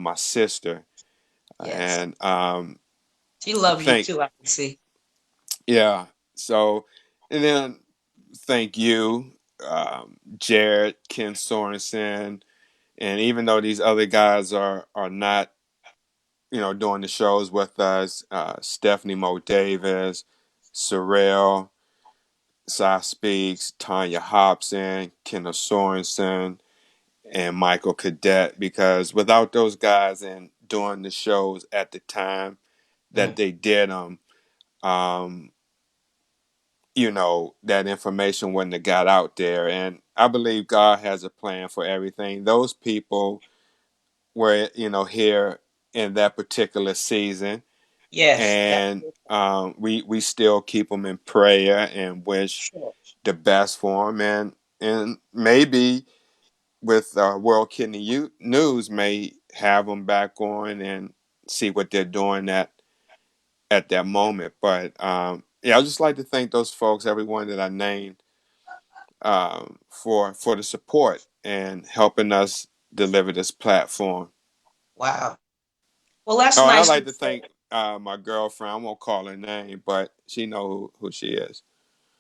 Speaker 3: my sister,
Speaker 2: Yes.
Speaker 3: and
Speaker 2: She loves you
Speaker 3: think
Speaker 2: too, I can see.
Speaker 3: yeah. So, and then thank you, Jared, Ken Sorensen, and even though these other guys are not, doing the shows with us, Stephanie Mo Davis, Sorrell, Cy Speaks, Tanya Hobson, Kenneth Sorensen, and Michael Cadet, because without those guys and doing the shows at the time that
Speaker 2: Mm.
Speaker 3: they did them, um, that information wouldn't have got out there. And I believe God has a plan for everything. Those people were, here in that particular season,
Speaker 2: Yes, that's
Speaker 3: and we still keep them in prayer and wish
Speaker 2: sure.
Speaker 3: the best for them. And maybe with World Kidney News may have them back on and see what they're doing at that moment. But yeah, I'd just like to thank those folks, everyone that I named, for the support and helping us deliver this platform.
Speaker 2: Wow. Well, that's
Speaker 3: Oh, and I'd
Speaker 2: nice
Speaker 3: like
Speaker 2: to
Speaker 3: to
Speaker 2: say.
Speaker 3: thank my girlfriend. I won't call her name, but she know who she is.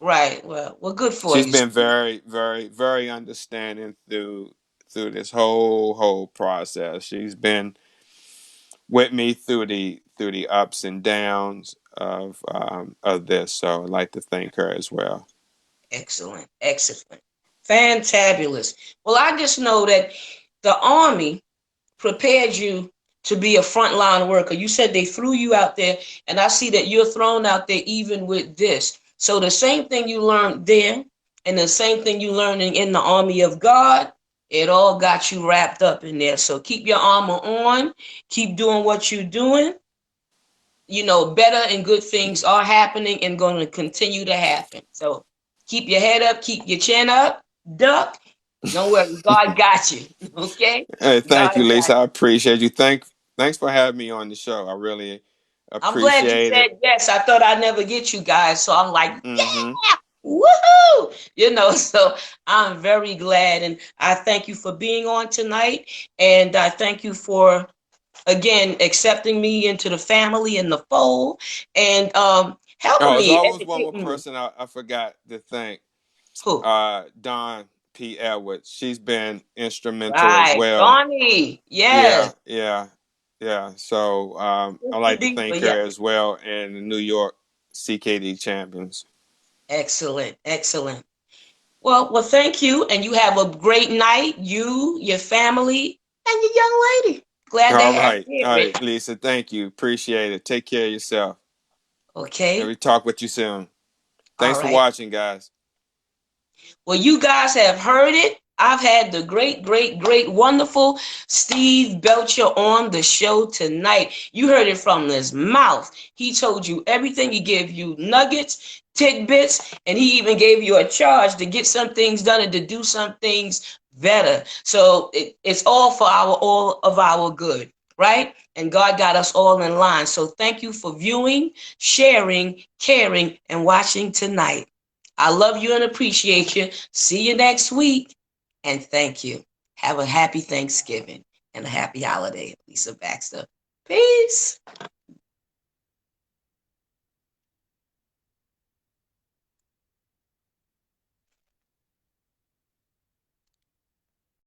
Speaker 2: Right. Well, good for
Speaker 3: She's
Speaker 2: you.
Speaker 3: been very, very, very understanding through this whole process. She's been with me through the ups and downs of this. So I'd like to thank her as well.
Speaker 2: Excellent. Excellent. Fantabulous. Well, I just know that the Army prepared you to be a frontline worker. You said they threw you out there, and I see that you're thrown out there even with this. So the same thing you learned there and the same thing you learning in the army of God, it all got you wrapped up in there. So keep your armor on, keep doing what you're doing. Better and good things are happening and going to continue to happen. So keep your head up, keep your chin up, duck. Don't worry, God got you. Okay?
Speaker 3: Hey,
Speaker 2: God
Speaker 3: thank you,
Speaker 2: got
Speaker 3: Lisa. I
Speaker 2: you.
Speaker 3: appreciate you. Thanks for having me on the show. I really
Speaker 2: I'm glad you
Speaker 3: appreciate it.
Speaker 2: said yes. I thought I'd never get you guys. So I'm like,
Speaker 3: Mm-hmm.
Speaker 2: yeah, woohoo. So I'm very glad. And I thank you for being on tonight. And I thank you for, again, accepting me into the family and the fold and helping
Speaker 3: Oh, there's
Speaker 2: me,
Speaker 3: always one more
Speaker 2: educating me.
Speaker 3: person I forgot to thank.
Speaker 2: Who?
Speaker 3: Dawn P. Edwards. She's been instrumental as
Speaker 2: Right.
Speaker 3: well.
Speaker 2: Donnie. Yes.
Speaker 3: Yeah, yeah, yeah. So I'd
Speaker 2: Sister
Speaker 3: like to
Speaker 2: Diva.
Speaker 3: thank
Speaker 2: Yeah.
Speaker 3: her as well, and the New York CKD champions.
Speaker 2: Excellent. Excellent. Well, thank you, and you have a great night, you, your family, and your young lady. Glad to
Speaker 3: All
Speaker 2: have
Speaker 3: right,
Speaker 2: you
Speaker 3: all
Speaker 2: here.
Speaker 3: right, Lisa. Thank you. Appreciate it. Take care of yourself. And
Speaker 2: Okay,
Speaker 3: we talk with you soon.
Speaker 2: all
Speaker 3: Thanks for
Speaker 2: right.
Speaker 3: watching, guys.
Speaker 2: Well, you guys have heard it. I've had the great, great, great, wonderful Steve Belcher on the show tonight. You heard it from his mouth. He told you everything. He gave you nuggets, tidbits, and he even gave you a charge to get some things done and to do some things better. So it's all for all of our good, right? And God got us all in line. So thank you for viewing, sharing, caring, and watching tonight. I love you and appreciate you. See you next week. And thank you. Have a happy Thanksgiving and a happy holiday, Lisa Baxter. Peace.